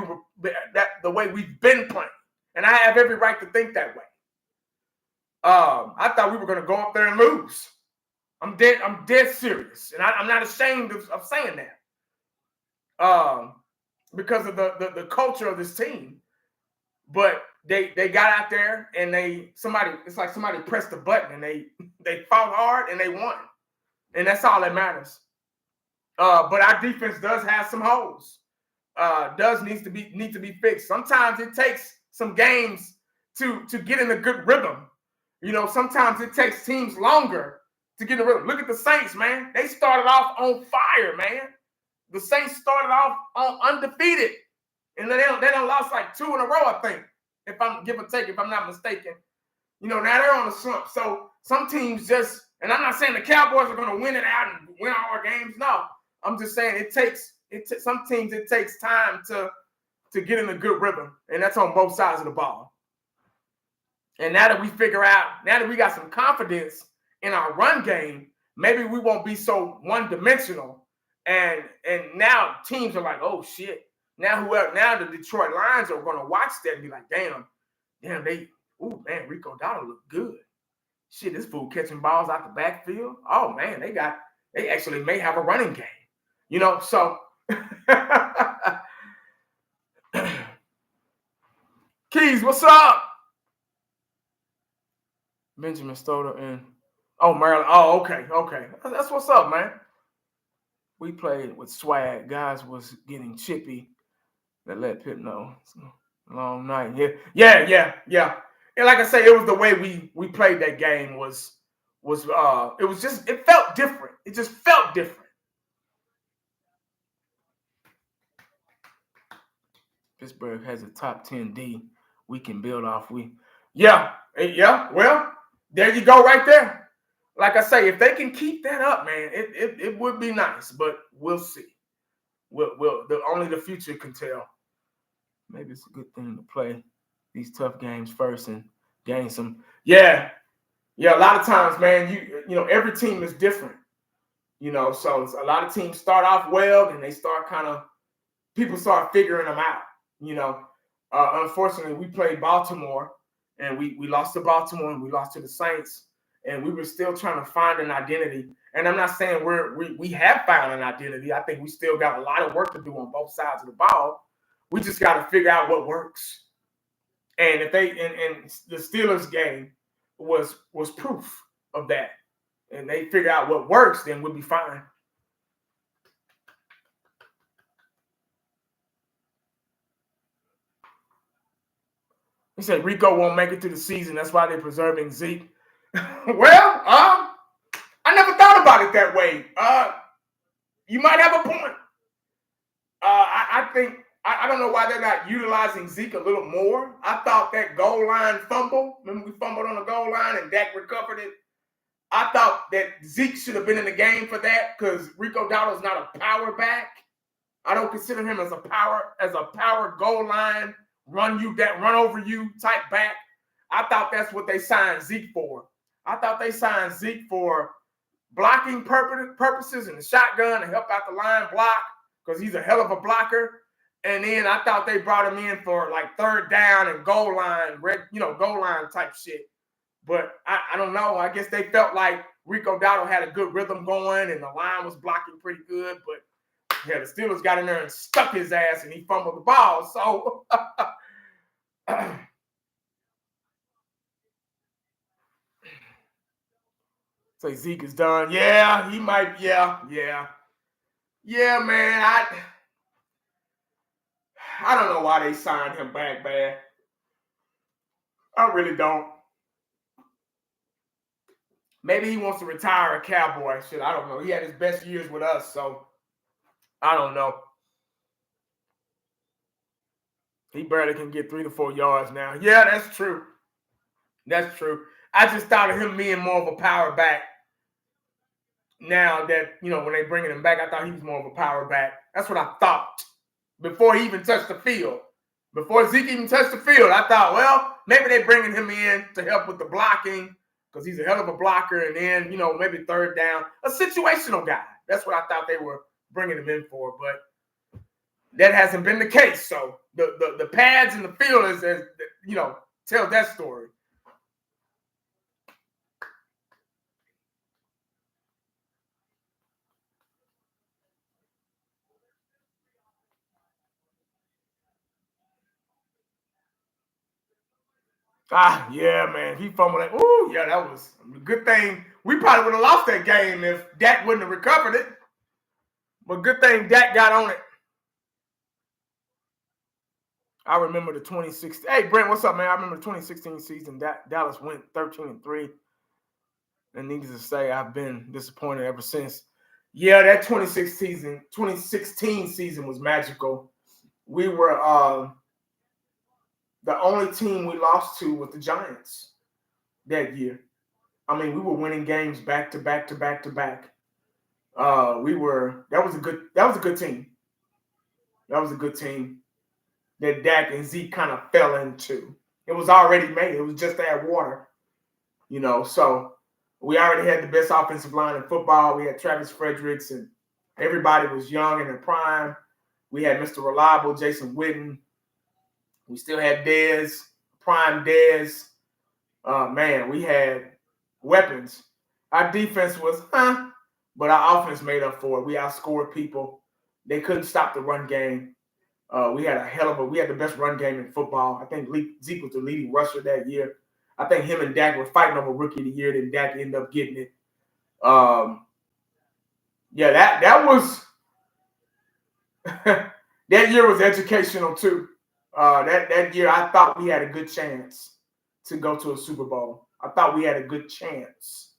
the way we've been playing, and I have every right to think that way. I thought we were going to go up there and lose. I'm dead serious, and I'm not ashamed of saying that. Because of the culture of this team, but they got out there and it's like somebody pressed the button and they fought hard and they won, and that's all that matters. But our defense does have some holes. Need to be fixed. Sometimes it takes some games to get in a good rhythm. You know, sometimes it takes teams longer to get in a rhythm. Look at the Saints, man. They started off on fire, man. The Saints started off on undefeated, and they done lost like 2 in a row, I think. If I'm give or take, if I'm not mistaken. You know, now they're on a slump. So some teams just, and I'm not saying the Cowboys are going to win it out and win all our games. No, I'm just saying some teams it takes time to get in a good rhythm, and that's on both sides of the ball. And now that we got some confidence in our run game, maybe we won't be so one-dimensional. And now teams are like, oh shit. Now the Detroit Lions are going to watch that and be like, damn, Rico Dowdle look good. Shit, this fool catching balls out the backfield. Oh man, they actually may have a running game. You know, so Keys, what's up? Benjamin Stoder and Maryland. Oh, okay. That's what's up, man. We played with swag. Guys was getting chippy. That let Pip know. It's a long night. Yeah. And like I say, it was the way we played that game it felt different. It just felt different. Pittsburgh has a top 10 D we can build off. Yeah. Well, there you go right there. Like I say, if they can keep that up, man, it would be nice, but we'll see. Only the future can tell. Maybe it's a good thing to play these tough games first and gain some. Yeah. A lot of times, man, you know, every team is different. You know, so a lot of teams start off well and people start figuring them out. You know, unfortunately, we played Baltimore and we lost to Baltimore and we lost to the Saints, and we were still trying to find an identity. And I'm not saying we have found an identity. I think we still got a lot of work to do on both sides of the ball. We just got to figure out what works. And if and the Steelers game was proof of that, and they figure out what works, then we'll be fine. He said Rico won't make it to the season. That's why they're preserving Zeke. Well, I never thought about it that way. You might have a point. I think I don't know why they're not utilizing Zeke a little more. I thought that goal line fumble, remember we fumbled on the goal line and Dak recovered it. I thought that Zeke should have been in the game for that because Rico Dowdle's not a power back. I don't consider him as a power goal line, run over you type back. I thought that's what they signed Zeke for. I thought they signed Zeke for blocking purposes and the shotgun to help out the line block because he's a hell of a blocker. And then I thought they brought him in for like third down and goal line, goal line type shit. But I don't know. I guess they felt like Rico Dowdle had a good rhythm going and the line was blocking pretty good. But yeah, the Steelers got in there and stuck his ass and he fumbled the ball. So say Zeke is done. Yeah, he might. Yeah, man. I don't know why they signed him back, man. I really don't. Maybe he wants to retire a Cowboy. Shit, I don't know. He had his best years with us, so I don't know. He barely can get 3 to 4 yards now. Yeah, that's true. That's true. I just thought of him being more of a power back. Now that, when they bringing him back, I thought he was more of a power back. That's what I thought before he even touched the field. Before Zeke even touched the field, I thought, well, maybe they're bringing him in to help with the blocking because he's a hell of a blocker. And then, maybe third down, a situational guy. That's what I thought they were bringing him in for. But that hasn't been the case. So the pads and the field is tell that story. Yeah, man. He fumbled it. Ooh, yeah, that was a good thing. We probably would have lost that game if Dak wouldn't have recovered it. But good thing Dak got on it. I remember the 2016. Hey, Brent, what's up, man? I remember the 2016 season. Dallas went 13-3. And needless to say, I've been disappointed ever since. Yeah, that 2016 season was magical. We were the only team we lost to was the Giants that year. I mean, we were winning games back to back to back to back. That was a good team. That was a good team that Dak and Zeke kind of fell into. It was already made. It was just to add water, So we already had the best offensive line in football. We had Travis Fredericks, and everybody was young and in prime. We had Mr. Reliable, Jason Witten. We still had Dez, prime Dez. Man, we had weapons. Our defense was, but our offense made up for it. We outscored people. They couldn't stop the run game. We had the best run game in football. I think Zeke was the leading rusher that year. I think him and Dak were fighting over Rookie of the Year, then Dak ended up getting it. That was that year was educational too. That year I thought we had a good chance to go to a Super Bowl. I thought we had a good chance.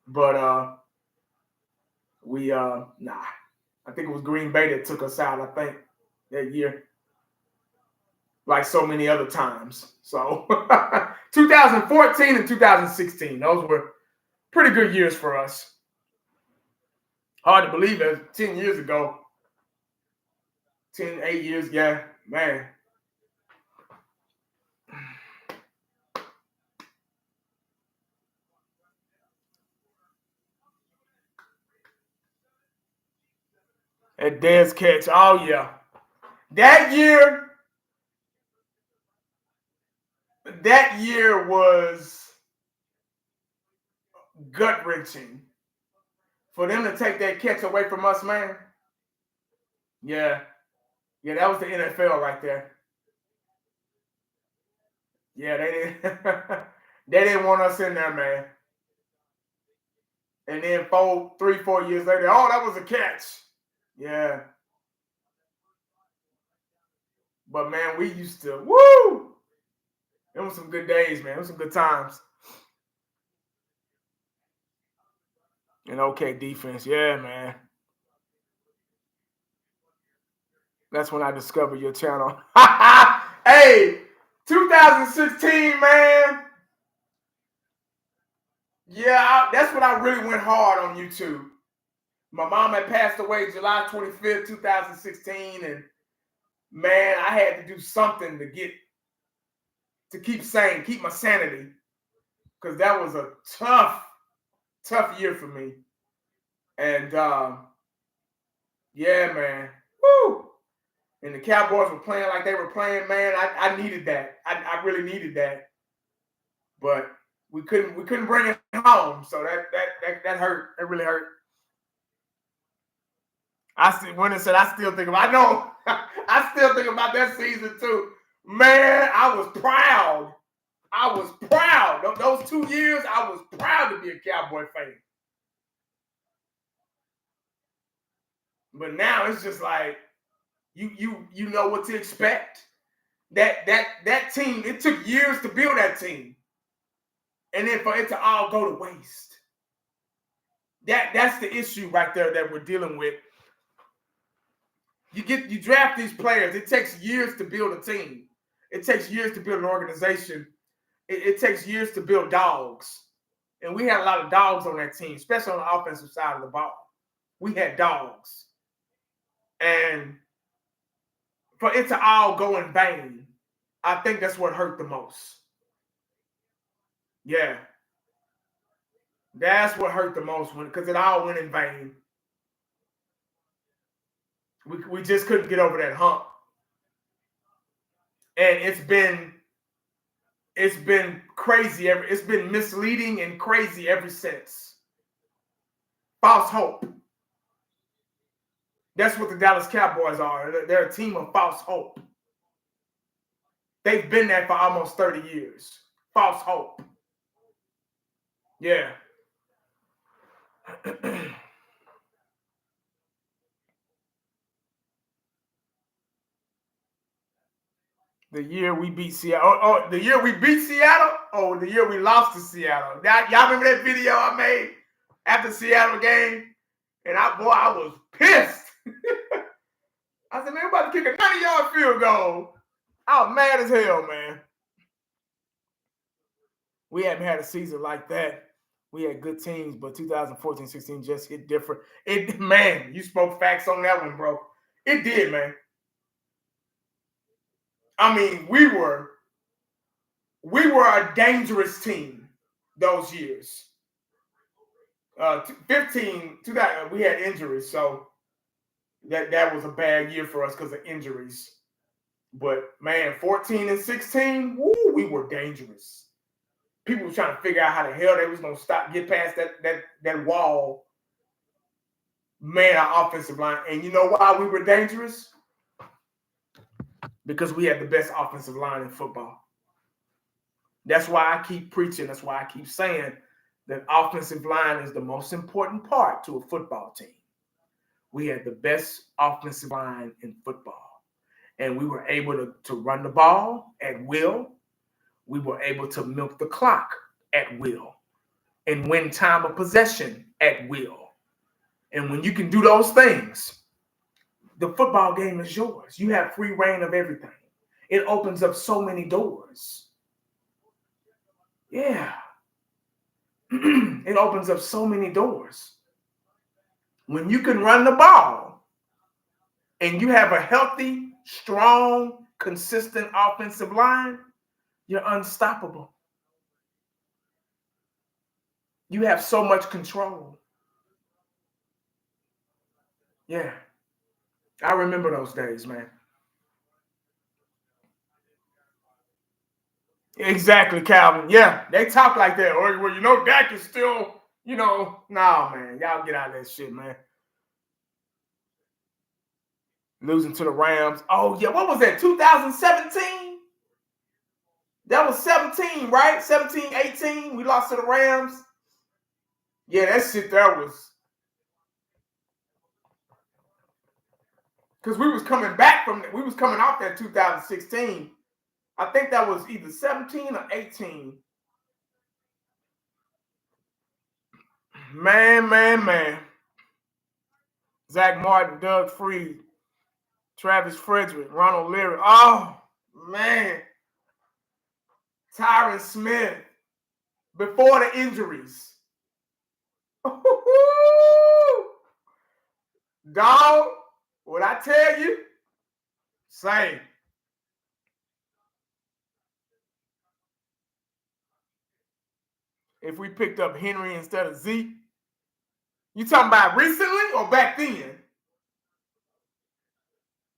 But I think it was Green Bay that took us out, I think, that year. Like so many other times. So 2014 and 2016, those were pretty good years for us. Hard to believe it. 10 years ago. 8 years, yeah, man. That Dez catch, oh yeah. That year was gut-wrenching. For them to take that catch away from us, man. Yeah. Yeah, that was the NFL right there. Yeah, they didn't they didn't want us in there, man. And then 3-4 years later, that was a catch. Yeah. But man, we used to, woo! It was some good days, man. It was some good times. And okay defense. Yeah, man. That's when I discovered your channel. Hey, 2016, man. Yeah, that's when I really went hard on YouTube. My mom had passed away July 25th, 2016. And man, I had to do something to keep sane, keep my sanity. Because that was a tough year for me. And yeah, man. Woo! and the Cowboys were playing like they were playing, man, I needed that. I really needed that. But we couldn't bring it home. So that hurt. That really hurt. I still think about I still think about that season too. Man, I was proud. Those 2 years, I was proud to be a Cowboy fan. But now it's just like you know what to expect. That team, it took years to build that team. And then for it to all go to waste. That's the issue right there that we're dealing with. You draft these players. It takes years to build a team. It takes years to build an organization. It takes years to build dogs. And we had a lot of dogs on that team, especially on the offensive side of the ball. We had dogs. And for it to all go in vain, I think that's what hurt the most. Yeah. That's what hurt the most because it all went in vain. We just couldn't get over that hump. And it's been crazy. It's been misleading and crazy ever since. False hope. That's what the Dallas Cowboys are. They're a team of false hope. They've been there for almost 30 years. False hope. Yeah. The year we beat Seattle. The year we beat Seattle? Oh, the year we lost to Seattle. Y'all remember that video I made after the Seattle game? And I was pissed. I said, man, we're about to kick a 90-yard field goal. I was mad as hell, man. We haven't had a season like that. We had good teams, but 2014-16 just hit different. Man, you spoke facts on that one, bro. It did, man. I mean, we were a dangerous team those years. 2015, we had injuries, so that was a bad year for us because of injuries. But man, 14 and 16, woo, we were dangerous. People were trying to figure out how the hell they was gonna get past that wall. Man, our offensive line, and you know why we were dangerous? Because we had the best offensive line in football. That's why I keep preaching. That's why I keep saying that offensive line is the most important part to a football team. We had the best offensive line in football. And we were able to run the ball at will. We were able to milk the clock at will and win time of possession at will. And when you can do those things, the football game is yours. You have free reign of everything. It opens up so many doors. Yeah. It opens up so many doors. When you can run the ball and you have a healthy, strong, consistent offensive line, you're unstoppable. You have so much control. Yeah. I remember those days, man. Exactly, Calvin. Yeah, they talk like that. Or, well, Dak is still, nah, man. Y'all get out of that shit, man. Losing to the Rams. Oh, yeah. What was that, 2017? That was 17, right? 17, 18. We lost to the Rams. Yeah, that shit there was. Because we was coming off that 2016. I think that was either 17 or 18. Man. Zach Martin, Doug Freed, Travis Frederick, Ronald Leary. Oh, man. Tyron Smith. Before the injuries. Dog, what I tell you, same. If we picked up Henry instead of Zeke, you talking about recently or back then?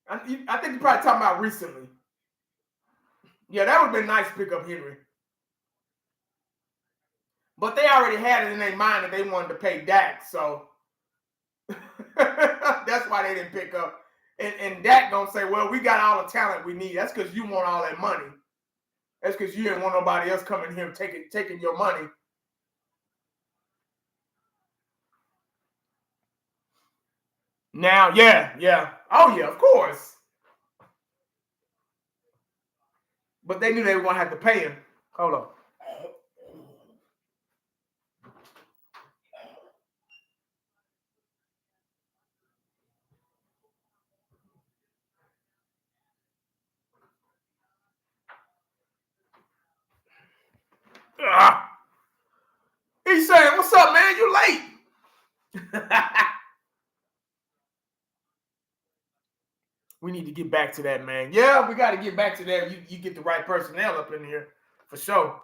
I I think you're probably talking about recently. Yeah, that would have been nice to pick up Henry. But they already had it in their mind that they wanted to pay Dak, so that's why they didn't pick up. And Dak gonna say, well, we got all the talent we need. That's because you want all that money. That's because you didn't want nobody else coming here and taking your money. Now, yeah. Oh, yeah, of course. But they knew they were going to have to pay him. Hold on. He's saying, what's up, man? You late. We need to get back to that, man. Yeah, we got to get back to that. You get the right personnel up in here, for sure.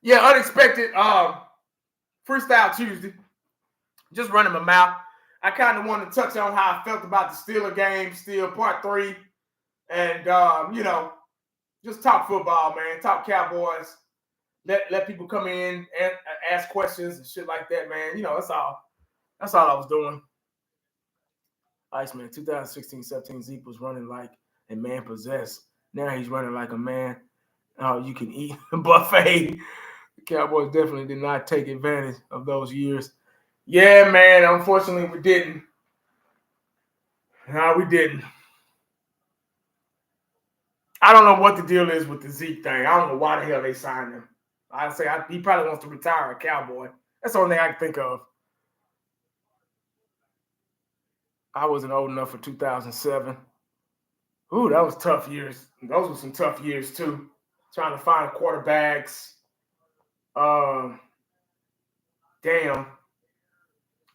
Yeah, unexpected Freestyle Tuesday. Just running my mouth. I kind of want to touch on how I felt about the Steeler game, still part 3. And, just talk football, man. Talk Cowboys. Let people come in and ask questions and shit like that, man. That's all. That's all I was doing. Iceman, 2016-17, Zeke was running like a man possessed. Now he's running like a man. You can eat buffet. The Cowboys definitely did not take advantage of those years. Yeah, man. Unfortunately, we didn't. No, we didn't. I don't know what the deal is with the Zeke thing. I don't know why the hell they signed him. I'd say he probably wants to retire a Cowboy. That's the only thing I can think of. I wasn't old enough for 2007. Ooh, that was tough years. Those were some tough years, too. Trying to find quarterbacks. Damn.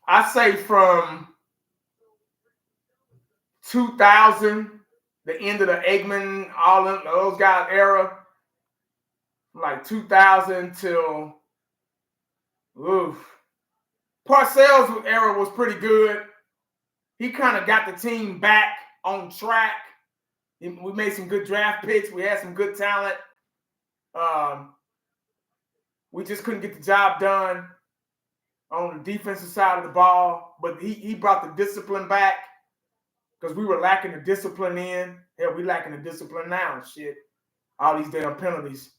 I say from 2000, the end of the Eggman, all of those guys era, like 2000 till, Parcells' era was pretty good. He kind of got the team back on track. We made some good draft picks. We had some good talent. We just couldn't get the job done on the defensive side of the ball. But he brought the discipline back because we were lacking the discipline in. Hell, we lacking the discipline now. Shit. All these damn penalties.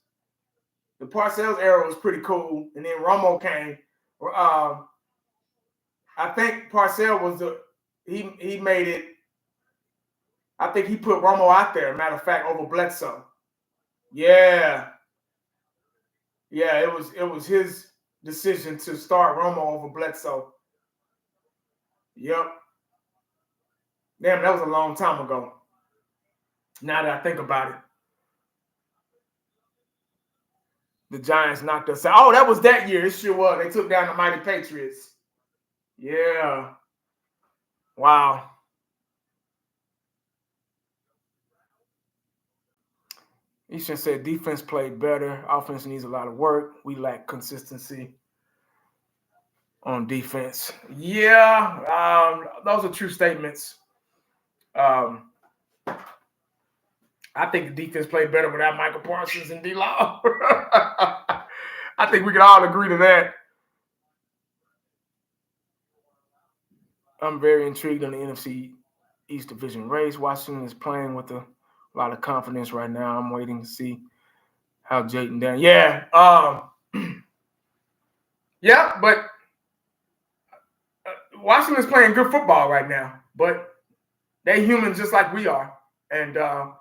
The Parcells era was pretty cool. And then Romo came. I think Parcells was he made it. I think he put Romo out there, matter of fact, over Bledsoe. Yeah. Yeah, it was his decision to start Romo over Bledsoe. Yep. Damn, that was a long time ago. Now that I think about it. The Giants knocked us out. Oh, that was that year. It sure was. They took down the mighty Patriots. Yeah. Wow. Easton said defense played better. Offense needs a lot of work. We lack consistency on defense. Yeah, those are true statements. I think the defense played better without Michael Parsons and D-Law. I think we can all agree to that. I'm very intrigued on the NFC East division race. Washington is playing with a lot of confidence right now. I'm waiting to see how Jayden down. Yeah. Yeah, but Washington's playing good football right now. But they're human just like we are. And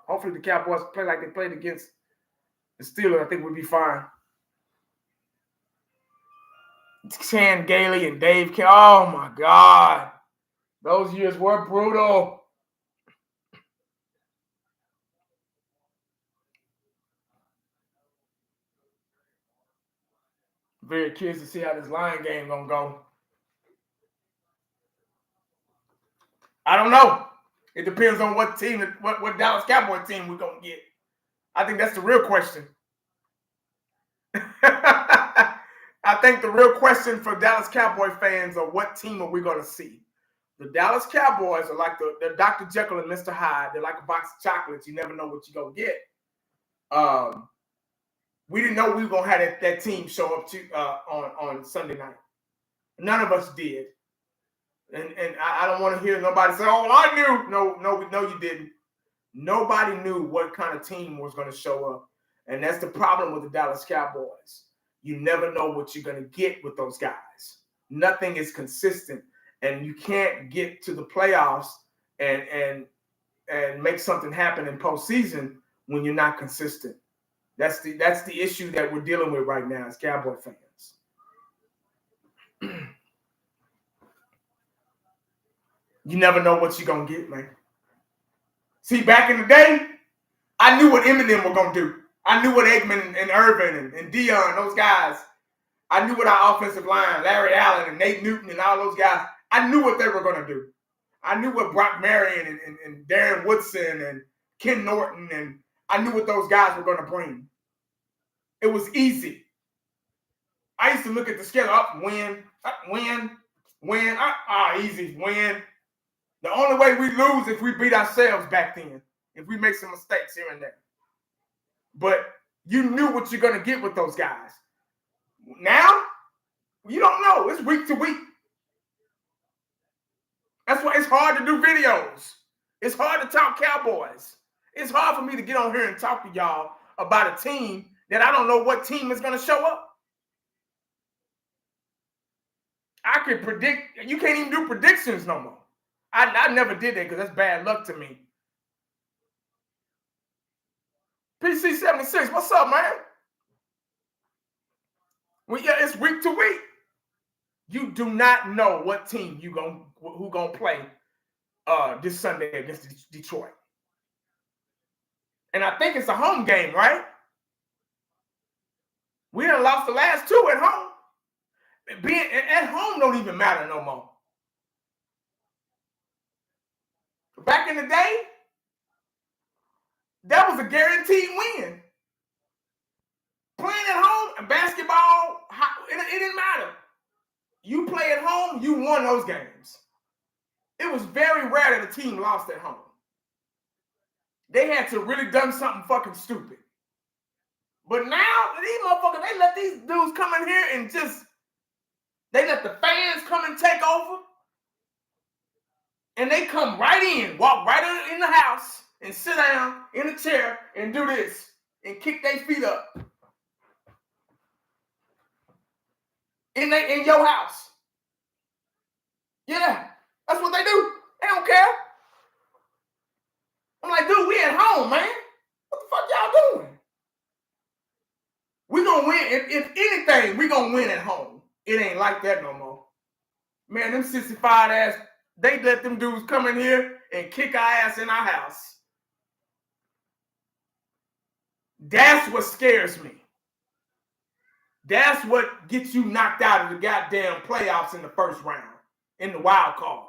hopefully the Cowboys play like they played against the Steelers. I think we'll be fine. Chan Gailey and Dave King. Oh, my God. Those years were brutal. Very curious to see how this Lion game gonna go. I don't know. It depends on what team, what Dallas Cowboy team we're gonna get. I think that's the real question. I I think the real question for Dallas Cowboy fans are what team are we going to see? The Dallas Cowboys are like they're Dr. Jekyll and Mr. Hyde. They're like a box of chocolates. You never know what you're going to get. We didn't know we were going to have that team show up on Sunday night. None of us did. And I don't want to hear nobody say, oh, I knew. No, you didn't. Nobody knew what kind of team was going to show up. And that's the problem with the Dallas Cowboys. You never know what you're going to get with those guys. Nothing is consistent. And you can't get to the playoffs and make something happen in postseason when you're not consistent. That's the issue that we're dealing with right now as Cowboy fans. You never know what you're going to get, man. See, back in the day, I knew what Eminem were going to do. I knew what Eggman and Irvin and Dion, those guys, I knew what our offensive line, Larry Allen and Nate Newton and all those guys, I knew what they were going to do. I knew what Brock Marion and Darren Woodson and Ken Norton, and I knew what those guys were going to bring. It was easy. I used to look at the schedule, win, easy, win. The only way we lose if we beat ourselves back then, if we make some mistakes here and there. But you knew what you're going to get with those guys. Now, you don't know. It's week to week. That's why it's hard to do videos. It's hard to talk Cowboys. It's hard for me to get on here and talk to y'all about a team that I don't know what team is going to show up. I could predict. You can't even do predictions no more. I never did that because that's bad luck to me. PC76, what's up, man? Well, yeah, it's week to week. You do not know what team who gonna play this Sunday against Detroit. And I think it's a home game, right? We done lost the last two at home. Being at home don't even matter no more. Back in the day, that was a guaranteed win. Playing at home and basketball, it didn't matter. You play at home, you won those games. It was very rare that a team lost at home. They had to really done something fucking stupid. But now, these motherfuckers, they let these dudes come in here and they let the fans come and take over. And they come right in, walk right in the house and sit down in a chair and do this and kick their feet up. In your house. Yeah, that's what they do. They don't care. I'm like, dude, we at home, man. What the fuck y'all doing? We gonna win. If anything, we gonna win at home. It ain't like that no more. Man, them 65 ass, they let them dudes come in here and kick our ass in our house. That's what scares me. That's what gets you knocked out of the goddamn playoffs in the first round, in the wild card.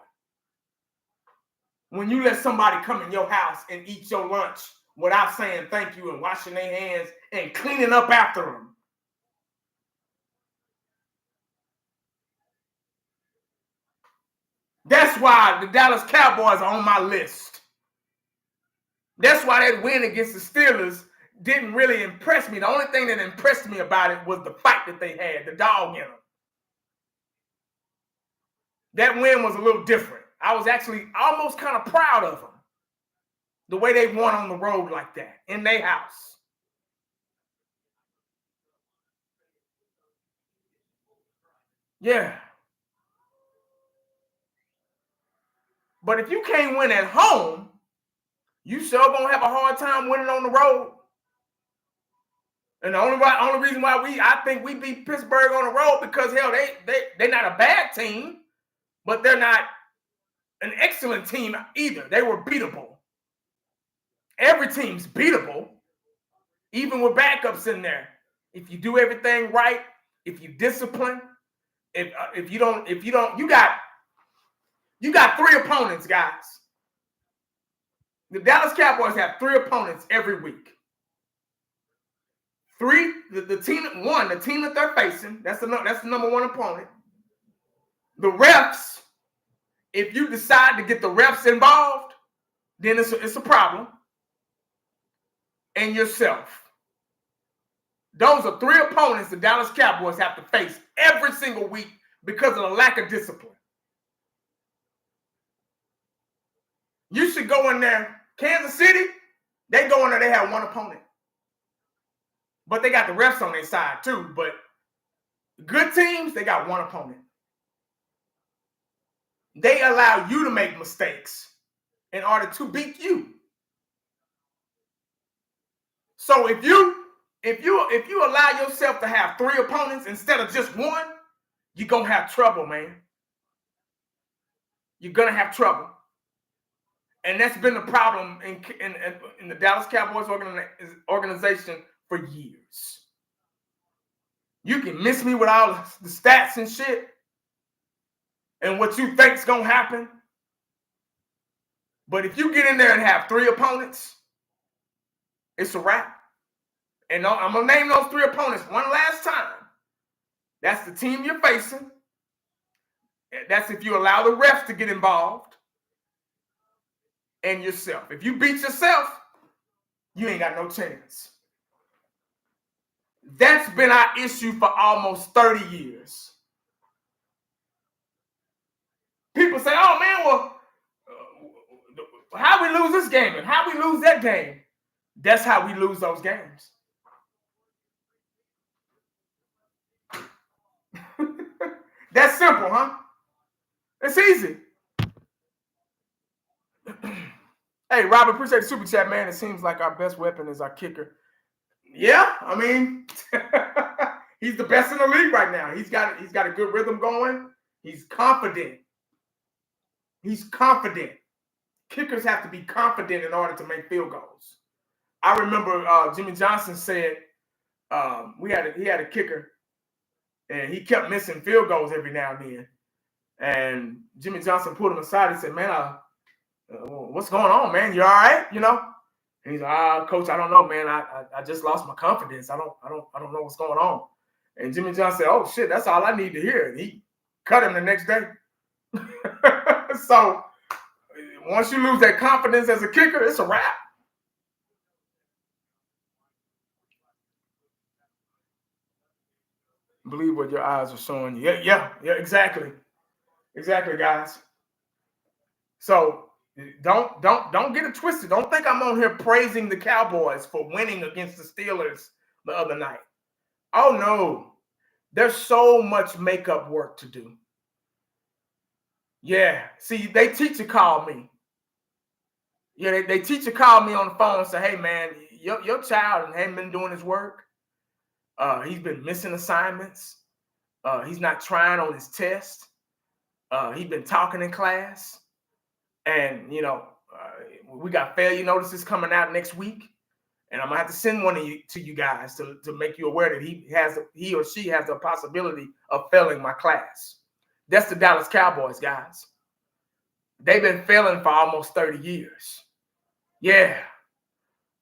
When you let somebody come in your house and eat your lunch without saying thank you and washing their hands and cleaning up after them. That's why the Dallas Cowboys are on my list. That's why that win against the Steelers didn't really impress me. The only thing that impressed me about it was the fight that they had, the dog in them. That win was a little different. I was actually almost kind of proud of them. The way they won on the road like that, in their house. Yeah. But if you can't win at home, you sure gonna have a hard time winning on the road. And the only reason why I think we beat Pittsburgh on the road because hell, they're not a bad team, but they're not an excellent team either. They were beatable. Every team's beatable, even with backups in there. If you do everything right, if you discipline, if you don't, you got three opponents, guys. The Dallas Cowboys have three opponents every week. the team that they're facing, that's the number one opponent. The refs, if you decide to get the refs involved, then it's a problem. And yourself. Those are 3 opponents the Dallas Cowboys have to face every single week because of the lack of discipline. You should go in there. Kansas City, they go in there, they have 1 opponent. But they got the refs on their side too. But good teams, they got 1 opponent. They allow you to make mistakes in order to beat you. So if you allow yourself to have 3 opponents instead of just 1, you're going to have trouble, man. You're going to have trouble. And that's been the problem in the Dallas Cowboys organization for years. You can miss me with all the stats and shit and what you think's going to happen. But if you get in there and have 3 opponents, it's a wrap. And I'm going to name those 3 opponents one last time. That's the team you're facing. That's if you allow the refs to get involved. And yourself. If you beat yourself, you ain't got no chance. That's been our issue for almost 30 years. People say, oh man, well, how we lose this game and how we lose that game. That's how we lose those games. That's simple, huh? It's easy. Hey, Robert, appreciate the super chat, man. It seems like our best weapon is our kicker. Yeah, I mean, he's the best in the league right now. He's got a good rhythm going. He's confident. He's confident. Kickers have to be confident in order to make field goals. I remember Jimmy Johnson said he had a kicker, and he kept missing field goals every now and then. And Jimmy Johnson pulled him aside and said, man, what's going on, man? You all right? You know? And he's like, Coach, I don't know, man. I just lost my confidence. I don't know what's going on. And Jimmy Johnson said, oh shit, that's all I need to hear. And he cut him the next day. So once you lose that confidence as a kicker, it's a wrap. Believe what your eyes are showing you. Yeah, exactly. Exactly, guys. So don't get it twisted. Don't think I'm on here praising the Cowboys for winning against the Steelers the other night. Oh no. There's so much makeup work to do. Yeah. See, they teacher called me. Yeah, they teacher called me on the phone and said, hey man, your child hasn't been doing his work. He's been missing assignments. He's not trying on his test. He's been talking in class. And, you know, we got failure notices coming out next week. And I'm going to have to send one to you guys to make you aware that he or she has the possibility of failing my class. That's the Dallas Cowboys, guys. They've been failing for almost 30 years. Yeah.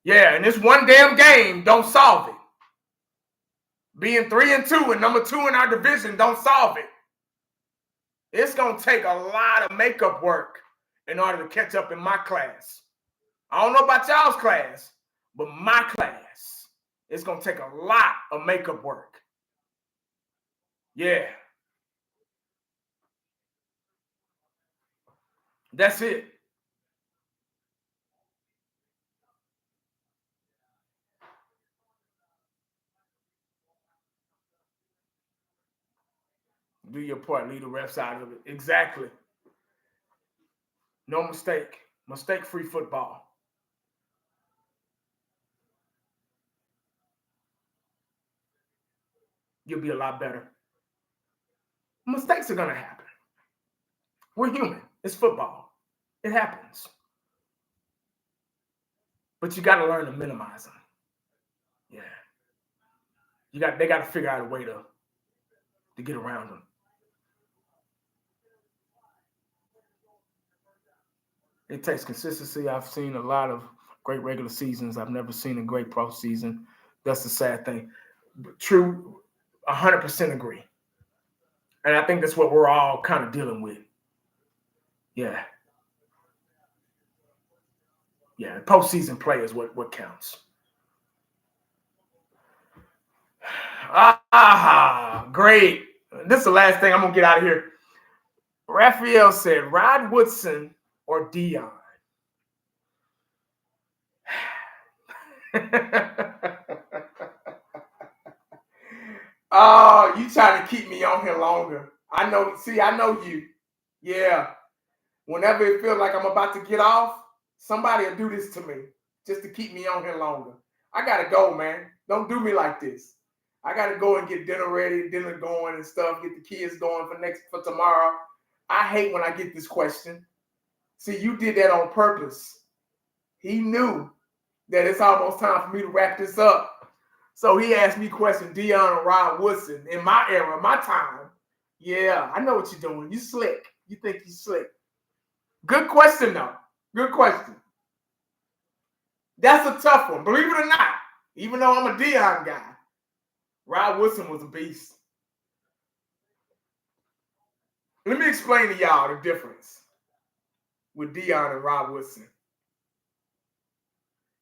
Yeah, and this one damn game don't solve it. Being 3-2 and number 2 in our division don't solve it. It's going to take a lot of makeup work in order to catch up in my class. I don't know about y'all's class, but my class, it's going to take a lot of makeup work. Yeah. That's it. Do your part, leave the refs out of it. Exactly. No mistake. Mistake-free football. You'll be a lot better. Mistakes are going to happen. We're human. It's football. It happens. But you got to learn to minimize them. Yeah. They got to figure out a way to get around them. It takes consistency. I've seen a lot of great regular seasons. I've never seen a great postseason. That's the sad thing. True, 100% agree. And I think that's what we're all kind of dealing with. Yeah. Yeah, postseason play is what counts. Great. This is the last thing I'm going to get out of here. Raphael said, Rod Woodson or Dion? Oh, you trying to keep me on here longer. I know you. Yeah. Whenever it feels like I'm about to get off, somebody will do this to me just to keep me on here longer. I got to go, man. Don't do me like this. I got to go and get dinner ready, dinner going and stuff, get the kids going for tomorrow. I hate when I get this question. See, you did that on purpose. He knew that it's almost time for me to wrap this up. So he asked me question, Dion or Rod Woodson. In my era, my time, yeah, I know what you're doing. You slick. You think you slick. Good question, though. Good question. That's a tough one. Believe it or not, even though I'm a Dion guy, Rod Woodson was a beast. Let me explain to y'all the difference with Dion and Rod Woodson.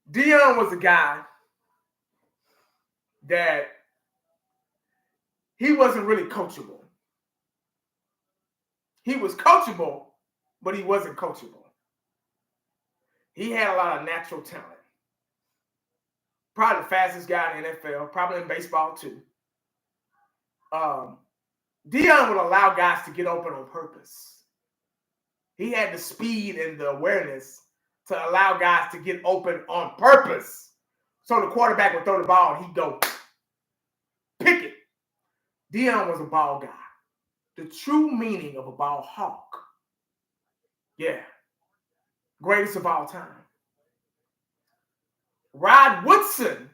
Dion was a guy that he wasn't really coachable. He was coachable, but he wasn't coachable. He had a lot of natural talent. Probably the fastest guy in the NFL, probably in baseball too. Dion would allow guys to get open on purpose. He had the speed and the awareness to allow guys to get open on purpose. So the quarterback would throw the ball and he'd go, pick it. Dion was a ball guy. The true meaning of a ball hawk. Yeah. Greatest of all time. Rod Woodson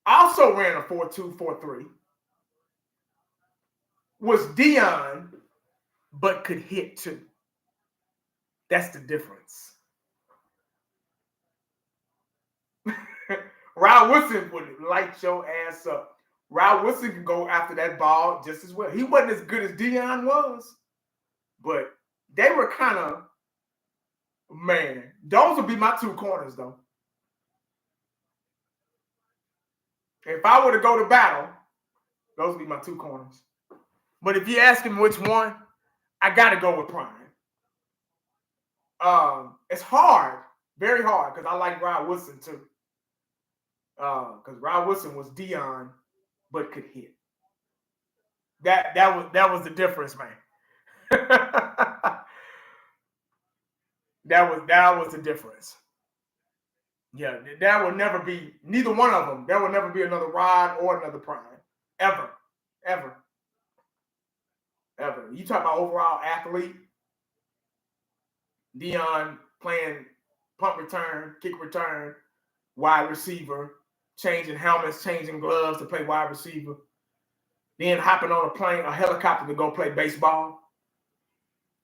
also ran a 4.2, 4.3. Was Dion, but could hit too. That's the difference. Rod Woodson would light your ass up. Rod Woodson could go after that ball just as well. He wasn't as good as Dion was, but they were kind of, man, those would be my two corners, though. If I were to go to battle, those would be my two corners. But if you ask him which one, I got to go with Prime. It's hard, very hard, because I like Rod Woodson too. Because Rod Woodson was Dion, but could hit. That was the difference, man. that was the difference. Yeah, that will never be, neither one of them. There will never be another Rod or another Prime. Ever. Ever. Ever. You talk about overall athlete, Dion playing punt return, kick return, wide receiver, changing helmets, changing gloves to play wide receiver, then hopping on a plane, a helicopter to go play baseball.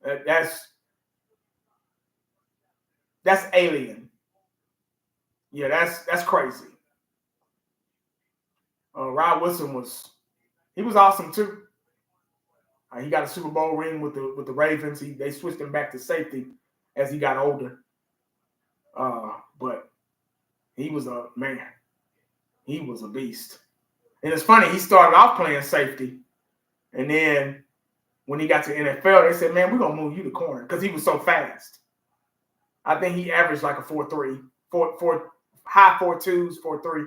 That's alien. Yeah, that's crazy. Rod Woodson was awesome too. He got a Super Bowl ring with the Ravens. They switched him back to safety as he got older. But he was a man. He was a beast. And it's funny, he started off playing safety. And then when he got to NFL, they said, man, we're going to move you to corner because he was so fast. I think he averaged like a 4.3, high 4.2s, 4.3.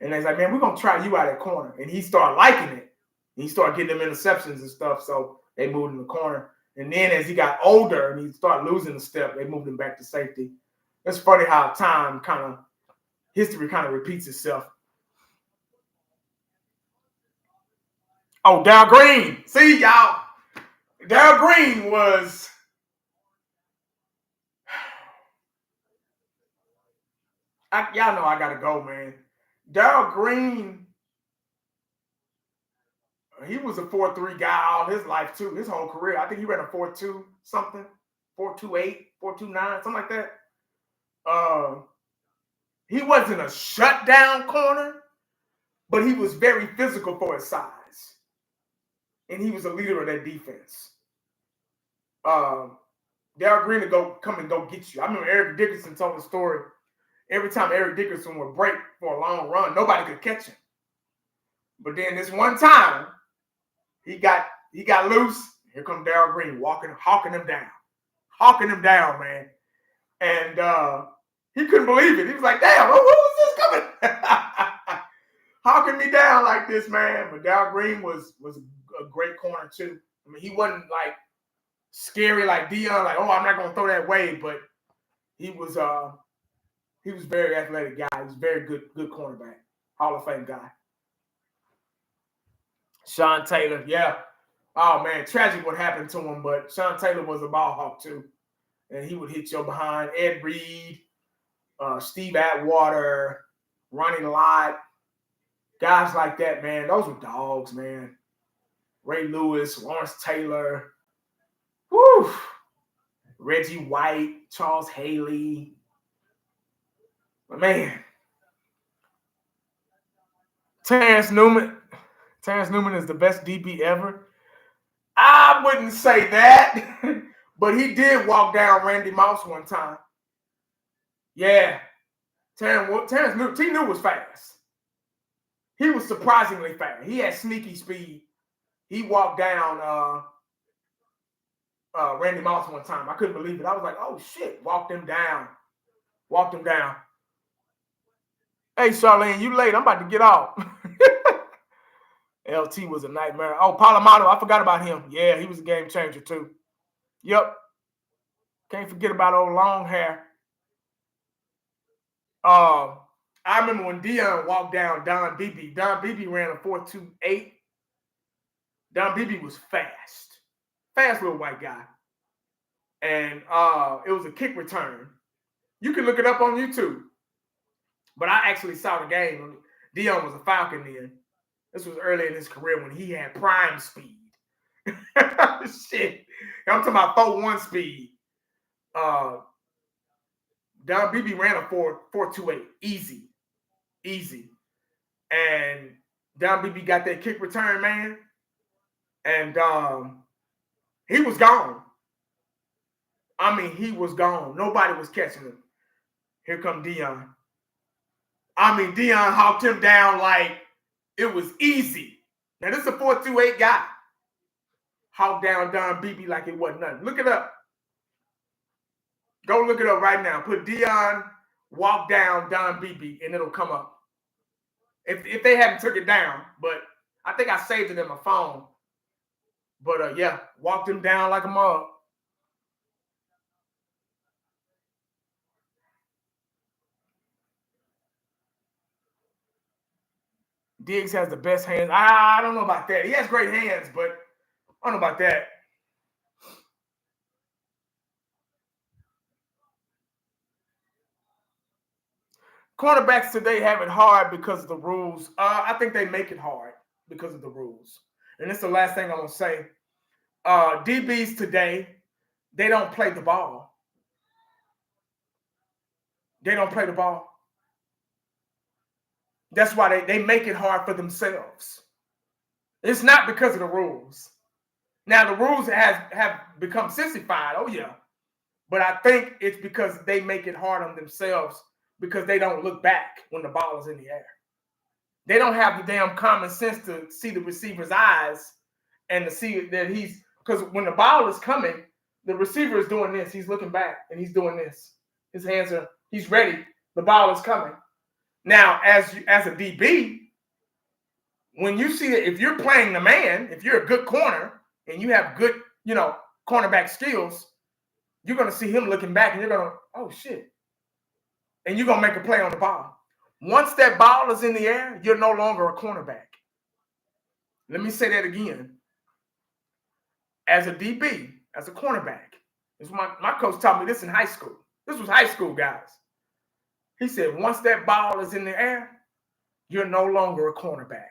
And they said, man, we're going to try you out at corner. And he started liking it. He started getting them interceptions and stuff, so they moved him to corner. And then as he got older and he started losing the step, they moved him back to safety. It's funny how history kind of repeats itself. Oh, Darryl Green. See, y'all. Darryl Green was y'all know I got to go, man. Darryl Green, he was a 4.3 guy all his life, too, his whole career. I think he ran a 4.2 something, 4.28, 4.29, something like that. He wasn't a shutdown corner, but he was very physical for his size. And he was a leader of that defense. Darryl Green to come and go get you. I remember Eric Dickerson told the story. Every time Eric Dickerson would break for a long run, nobody could catch him. But then this one time, he got loose. Here comes Darryl Green hawking him down, man. And he couldn't believe it. He was like, "Damn, who was this coming?" Hawking me down like this, man. But Darryl Green was a great corner too. I mean, he wasn't like scary like Deion, like, "Oh, I'm not gonna throw that way," but he was very athletic guy. He was very good cornerback, Hall of Fame guy. Sean Taylor, yeah. Oh man, tragic what happened to him, but Sean Taylor was a ball hawk too, and he would hit your behind. Ed Reed, Steve Atwater, Ronnie Lott, guys like that, man. Those were dogs, man. Ray Lewis, Lawrence Taylor, whew. Reggie White, Charles Haley. But man, Terrence Newman is the best DB ever. I wouldn't say that, but he did walk down Randy Moss one time. Yeah, Terrence Newman, T. New was fast. He was surprisingly fast. He had sneaky speed. He walked down Randy Moss one time. I couldn't believe it. I was like, "Oh shit!" Walked him down. Hey, Charlene, you late. I'm about to get off. LT was a nightmare. Oh, Palomino, I forgot about him. Yeah, he was a game changer too. Yep. Can't forget about old long hair. I remember when Deion walked down Don Beebe. Don Beebe ran a 4.28. Don Beebe was fast. Fast little white guy. And it was a kick return. You can look it up on YouTube. But I actually saw the game. Deion was a Falcon then. This was early in his career when he had prime speed. Shit. I'm talking about 4.1 speed. Don Beebe ran a 4.28. Easy. And Don Beebe got that kick return, man. And he was gone. I mean, he was gone. Nobody was catching him. Here come Deion. I mean, Deion hawked him down like it was easy. Now, this is a 4.28 guy. Hawked down Don Beebe like it wasn't nothing. Look it up. Go look it up right now. Put Deion walk down Don Beebe, and it'll come up. If they haven't took it down, but I think I saved it in my phone. But, yeah, walked him down like a mug. Diggs has the best hands. I don't know about that. He has great hands, but I don't know about that. Cornerbacks today have it hard because of the rules. I think they make it hard because of the rules. And this is the last thing I'm going to say. DBs today, they don't play the ball. They don't play the ball. That's why they make it hard for themselves. It's not because of the rules. Now, the rules have become sissified. Oh, yeah. But I think it's because they make it hard on themselves because they don't look back when the ball is in the air. They don't have the damn common sense to see the receiver's eyes and to see that because when the ball is coming, the receiver is doing this. He's looking back and he's doing this. His hands he's ready. The ball is coming. Now, as a DB, when you see it, if you're playing the man, if you're a good corner and you have good, cornerback skills, you're going to see him looking back and you're going to, oh, shit. And you're going to make a play on the ball. Once that ball is in the air, you're no longer a cornerback. Let me say that again. As a DB, as a cornerback, this my coach taught me this in high school. This was high school, guys. He said, once that ball is in the air, you're no longer a cornerback.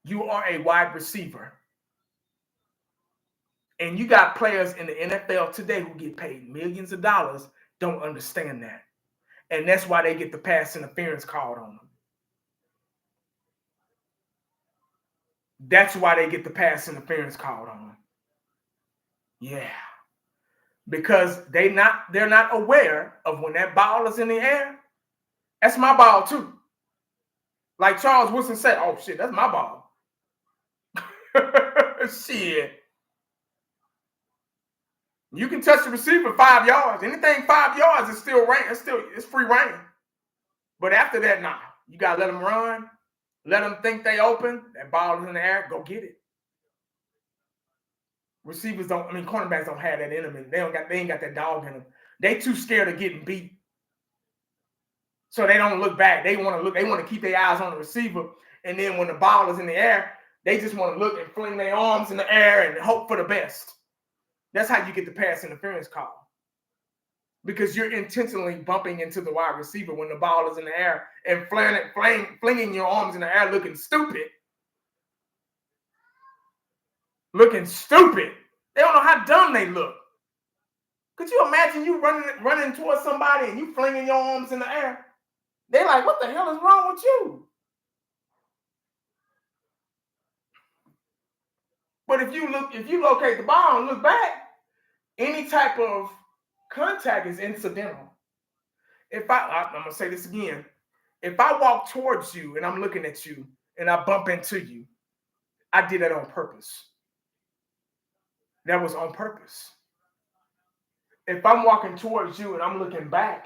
You are a wide receiver. And you got players in the NFL today who get paid millions of dollars don't understand that. And that's why they get the pass interference called on them. That's why they get the pass interference called on them. Yeah. Because they're not aware of when that ball is in the air. That's my ball too. Like Charles Woodson said, oh shit, that's my ball. Shit. You can touch the receiver 5 yards. Anything 5 yards is still rain. It's free reign. But after that, nah. You gotta let them run. Let them think they open. That ball is in the air. Go get it. Cornerbacks don't have that in them. They ain't got that dog in them. They too scared of getting beat. So they don't look back. They want to keep their eyes on the receiver. And then when the ball is in the air, they just want to look and fling their arms in the air and hope for the best. That's how you get the pass interference call. Because you're intentionally bumping into the wide receiver when the ball is in the air and flinging your arms in the air looking stupid. Looking stupid. They don't know how dumb they look. Could you imagine you running towards somebody and you flinging your arms in the air? They're like, what the hell is wrong with you? But if you locate the ball and look back, any type of contact is incidental. I'm gonna say this again. If I walk towards you and I'm looking at you and I bump into you, I did that on purpose. That was on purpose. If I'm walking towards you and I'm looking back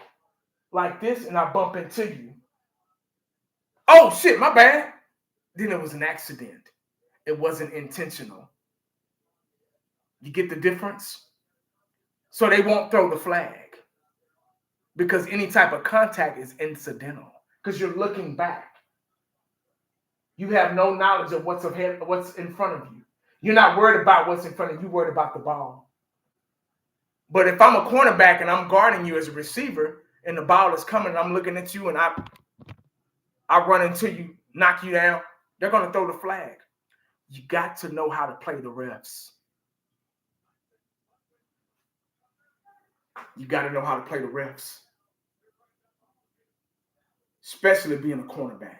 like this and I bump into you, oh shit, my bad. Then it was an accident. It wasn't intentional. You get the difference? So they won't throw the flag because any type of contact is incidental because you're looking back. You have no knowledge of what's in front of you. You're not worried about what's in front of you. You're worried about the ball. But if I'm a cornerback and I'm guarding you as a receiver and the ball is coming and I'm looking at you and I run into you, knock you down, they're going to throw the flag. You got to know how to play the refs. You got to know how to play the refs. Especially being a cornerback.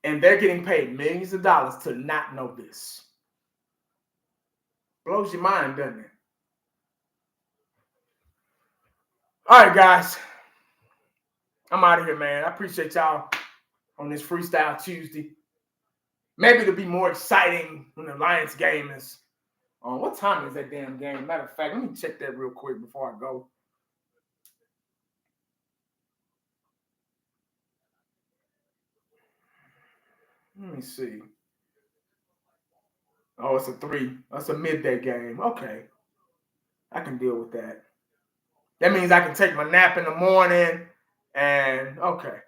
And they're getting paid millions of dollars to not know this. Blows your mind, doesn't it? All right, guys. I'm out of here, man. I appreciate y'all on this Freestyle Tuesday. Maybe it'll be more exciting when the Lions game is on. What time is that damn game? Matter of fact, let me check that real quick before I go. Let me see. Oh, it's a 3. That's a midday game. Okay. I can deal with that. That means I can take my nap in the morning and, okay.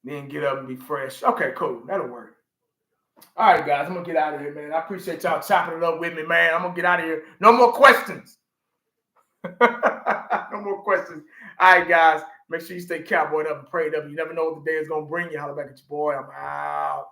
Then get up and be fresh. Okay, cool. That'll work. All right, guys. I'm going to get out of here, man. I appreciate y'all chopping it up with me, man. I'm going to get out of here. No more questions. No more questions. All right, guys. Make sure you stay cowboyed up and prayed up. You never know what the day is going to bring you. Holla back at your boy. I'm out.